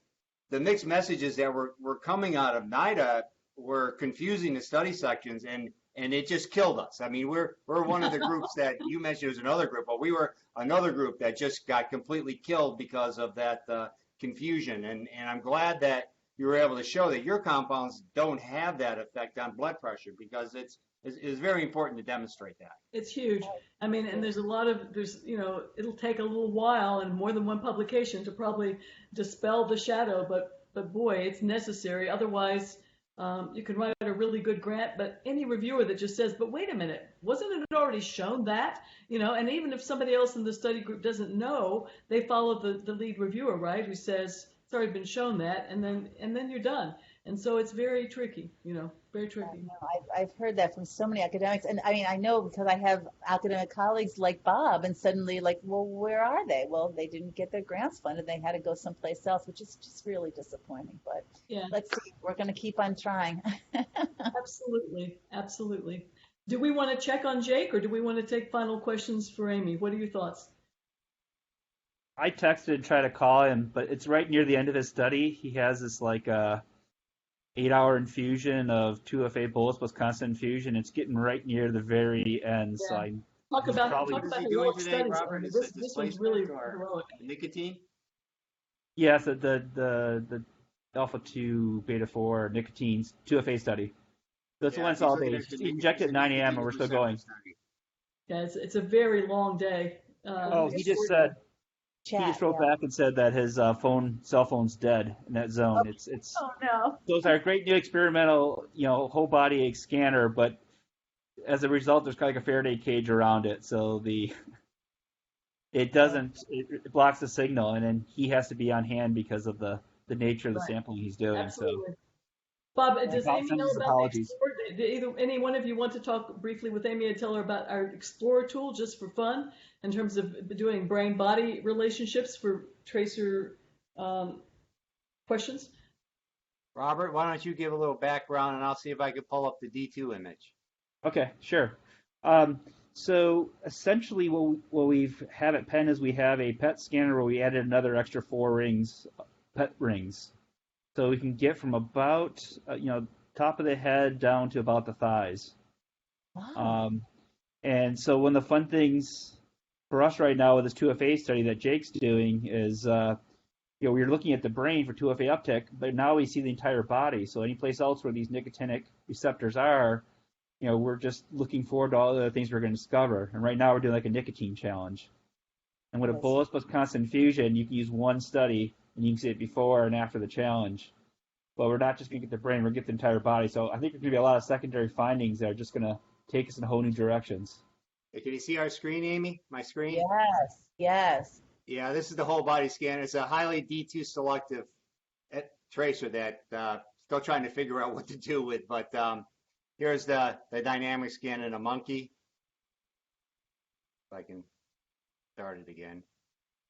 the mixed messages that were coming out of NIDA were confusing the study sections, and it just killed us. I mean, we're one of the groups that you mentioned was another group, but we were another group that just got completely killed because of that confusion. And I'm glad that you were able to show that your compounds don't have that effect on blood pressure because it's very important to demonstrate that. It's huge. I mean, and it'll take a little while and more than one publication to probably dispel the shadow, but boy, it's necessary. Otherwise, You can write a really good grant, but any reviewer that just says, but wait a minute, wasn't it already shown that? And even if somebody else in the study group doesn't know, they follow the lead reviewer, right, who says, it's already been shown that, and then you're done. And so it's very tricky, very tricky. I've heard that from so many academics. And I mean, I know because I have academic colleagues like Bob, and suddenly like, well, where are they? Well, they didn't get their grants funded. They had to go someplace else, which is just really disappointing. But yeah, let's see. We're going to keep on trying. Absolutely. Absolutely. Do we want to check on Jake, or do we want to take final questions for Amy? What are your thoughts? I texted and tried to call him, but it's right near the end of his study. He has this like 8-hour infusion of 2FA bolus plus constant infusion. It's getting right near the very end. Yeah. So I Talk about What is he heroic doing today, studies. Robert? Amy. Is it This one's really displacement or heroic. nicotine? yes, the alpha 2 beta 4 nicotine 2FA study. So it's Yeah, one it's he's all looking day. at the Inject at 9 a.m. and we're still going. Yeah, it's a very long day. He just said Chat, he just wrote yeah. back and said that his cell phone's dead in that zone. It's Oh no. those are great new experimental whole body scanner, but as a result, there's kind of like a Faraday cage around it, so it blocks the signal, and then he has to be on hand because of the nature of the sampling he's doing. Absolutely. Bob, does Bob Amy sends know his about apologies. the Explorer? Either any one of you want to talk briefly with Amy and tell her about our Explorer tool just for fun in terms of doing brain-body relationships for tracer questions? Robert, why don't you give a little background and I'll see if I can pull up the D2 image. Okay, sure. So essentially, what we've had at Penn is we have a PET scanner where we added another extra 4 rings, PET rings. So we can get from about, top of the head down to about the thighs. Wow. And so one of the fun things for us right now with this 2FA study that Jake's doing is, we're looking at the brain for 2FA uptake, but now we see the entire body. So any place else where these nicotinic receptors are, we're just looking forward to all the other things we're going to discover. And right now we're doing like a nicotine challenge. And with a bolus plus constant infusion, you can use one study and you can see it before and after the challenge. But we're not just going to get the brain, we're going to get the entire body. So I think there's going to be a lot of secondary findings that are just going to take us in whole new directions. Hey, can you see our screen, Amy? My screen? Yes. Yeah, this is the whole body scan. It's a highly D2 selective tracer that still trying to figure out what to do with. But here's the dynamic scan in a monkey. If I can start it again.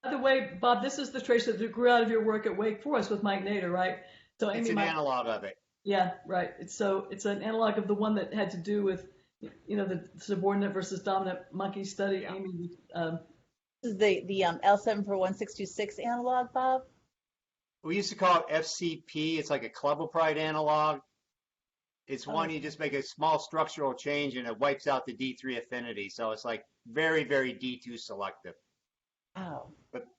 By the way, Bob, this is the tracer that grew out of your work at Wake Forest with Mike Nader, right? So It's an analog of it. Yeah, right. It's an analog of the one that had to do with, the subordinate versus dominant monkey study. Yeah. Amy, This is the L741-626 analog, Bob? We used to call it FCP. It's like a clevopride analog. It's one you just make a small structural change and it wipes out the D3 affinity. So it's like very, very D2 selective. Wow.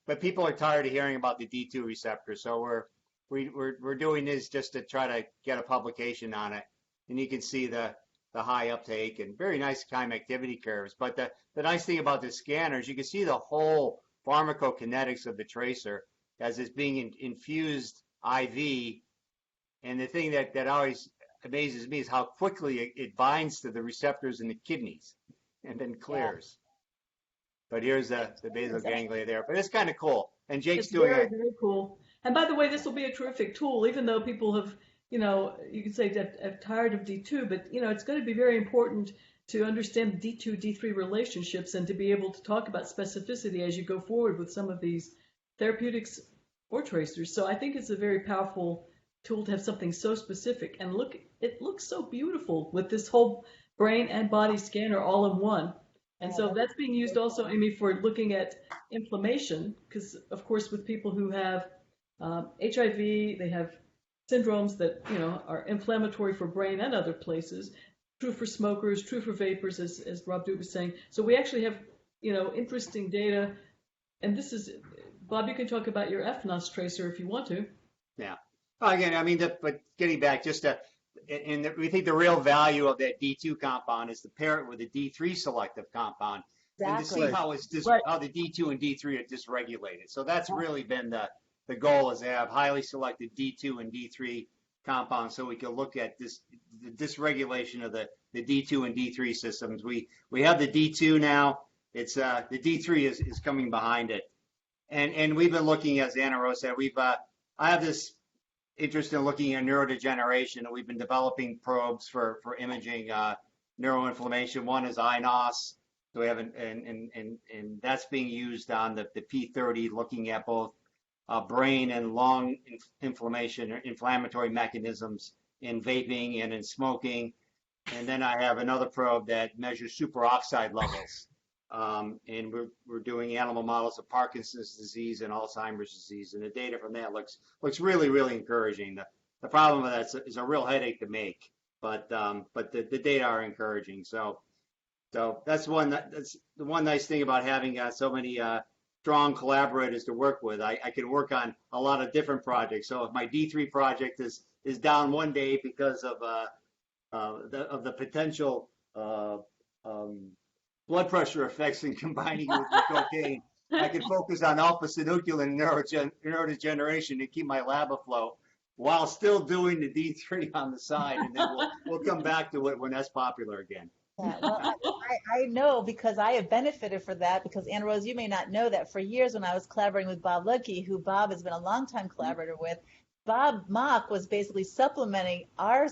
But people are tired of hearing about the D2 receptor, so we're doing this just to try to get a publication on it. And you can see the high uptake and very nice time activity curves. But the nice thing about this scanner is you can see the whole pharmacokinetics of the tracer as it's being infused IV. And the thing that always amazes me is how quickly it binds to the receptors in the kidneys and then clears. But here's the basal ganglia there. But it's kind of cool. And Jake's doing very, it. very cool. And by the way, this will be a terrific tool, even though people have, you could say that tired of D2, but, it's going to be very important to understand D2, D3 relationships and to be able to talk about specificity as you go forward with some of these therapeutics or tracers. So I think it's a very powerful tool to have something so specific. And it looks so beautiful with this whole brain and body scanner all in one. And so that's being used also, Amy, for looking at inflammation, because, of course, with people who have HIV, they have syndromes that, are inflammatory for brain and other places. True for smokers, true for vapors, as Rob Duke was saying. So we actually have, interesting data. And this is, Bob, you can talk about your FNOS tracer if you want to. Yeah. Well, again, but getting back just to, we think the real value of that D2 compound is to pair it with a D3 selective compound and to see how how the D2 and D3 are dysregulated. So that's really been the goal, is to have highly selective D2 and D3 compounds so we can look at the dysregulation of the D2 and D3 systems. We have the D2 now. It's the D3 is coming behind it, and we've been looking, as Anna Rose said, I have this interest in looking at neurodegeneration, and we've been developing probes for imaging neuroinflammation. One is INOS, so we have and that's being used on the P30, looking at both brain and lung inflammation or inflammatory mechanisms in vaping and in smoking. And then I have another probe that measures superoxide levels. And we're doing animal models of Parkinson's disease and Alzheimer's disease, and the data from that looks really, really encouraging. The problem with that is a real headache to make, but the data are encouraging. So that's the one nice thing about having so many strong collaborators to work with. I can work on a lot of different projects. So if my D3 project is down one day because of the potential blood pressure effects in combining with cocaine, I can focus on alpha-synuclein neurodegeneration and keep my lab afloat while still doing the D3 on the side, and then we'll come back to it when that's popular again. Yeah, well, I know because I have benefited from that, because Anna Rose, you may not know that for years when I was collaborating with Bob Ludke, who Bob has been a longtime collaborator with, Bob Mock was basically supplementing our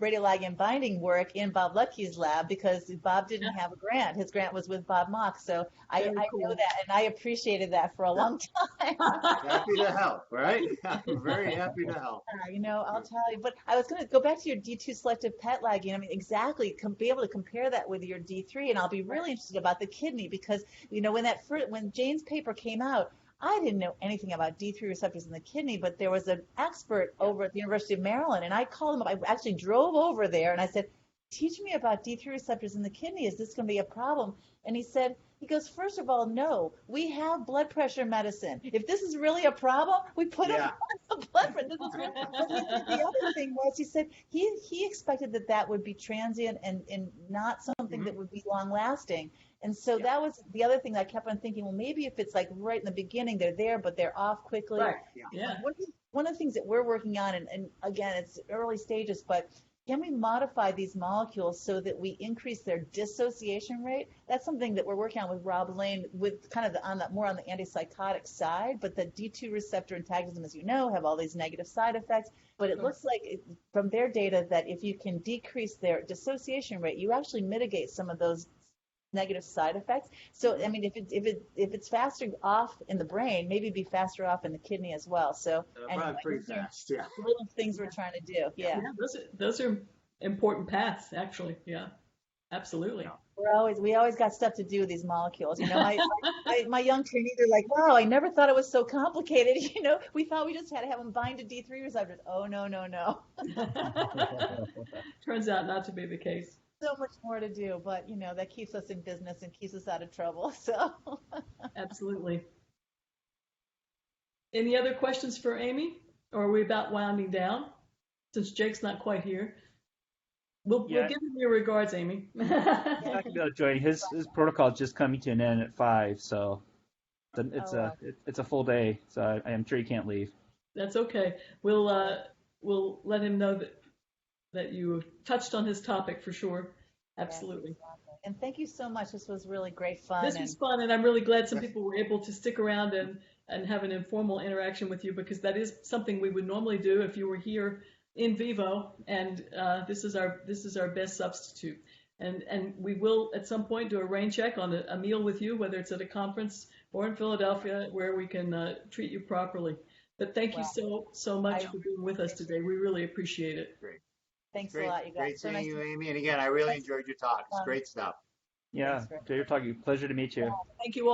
radioligand binding work in Bob Lutke's lab because Bob didn't have a grant. His grant was with Bob Mock. So I know that, and I appreciated that for a long time. Happy to help, right? I'm very happy to help. I'll tell you. But I was going to go back to your D2 selective PET ligand. I mean, exactly. Be able to compare that with your D3, and I'll be really interested about the kidney because, when Jane's paper came out, I didn't know anything about D3 receptors in the kidney, but there was an expert over at the University of Maryland, and I called him up. I actually drove over there, and I said, teach me about D3 receptors in the kidney. Is this going to be a problem? And he goes, first of all, no, we have blood pressure medicine. If this is really a problem, we put him on the blood pressure. The other thing was, he said he expected that would be transient and not something that would be long lasting. And so that was the other thing that I kept on thinking, well, maybe if it's like right in the beginning, they're there, but they're off quickly. Right. Yeah. One of the things that we're working on, and again, it's early stages, but can we modify these molecules so that we increase their dissociation rate? That's something that we're working on with Rob Lane, with kind of more on the antipsychotic side. But the D2 receptor antagonism, as you know, have all these negative side effects. But it looks like from their data that if you can decrease their dissociation rate, you actually mitigate some of those negative side effects. So I mean, if it's faster off in the brain, maybe be faster off in the kidney as well. So anyway, pretty fast. Yeah. Little things we're trying to do. Yeah. Those are important paths, actually. Yeah. Absolutely. We always got stuff to do with these molecules. My young trainees are like, wow, I never thought it was so complicated. We thought we just had to have them bind to D3 receptors. Oh, no. Turns out not to be the case. So much more to do, but that keeps us in business and keeps us out of trouble. So absolutely. Any other questions for Amy, or are we about winding down? Since Jake's not quite here, we'll give him your regards, Amy. I can be able to join. His protocol is just coming to an end at 5, so it's a full day. So I am sure he can't leave. That's okay. We'll let him know that you touched on his topic for sure. Absolutely. And thank you so much. This was really great fun. This was fun, and I'm really glad some people were able to stick around and have an informal interaction with you, because that is something we would normally do if you were here in vivo, and this is our best substitute. And we will at some point do a rain check on a meal with you, whether it's at a conference or in Philadelphia, where we can treat you properly. But thank you so much for being with us today. We really appreciate it. Great. Thanks a lot, you guys. Great seeing you, Amy. And again, I really enjoyed your talk. It's great stuff. Yeah, enjoy your talk. Pleasure to meet you. Thank you all.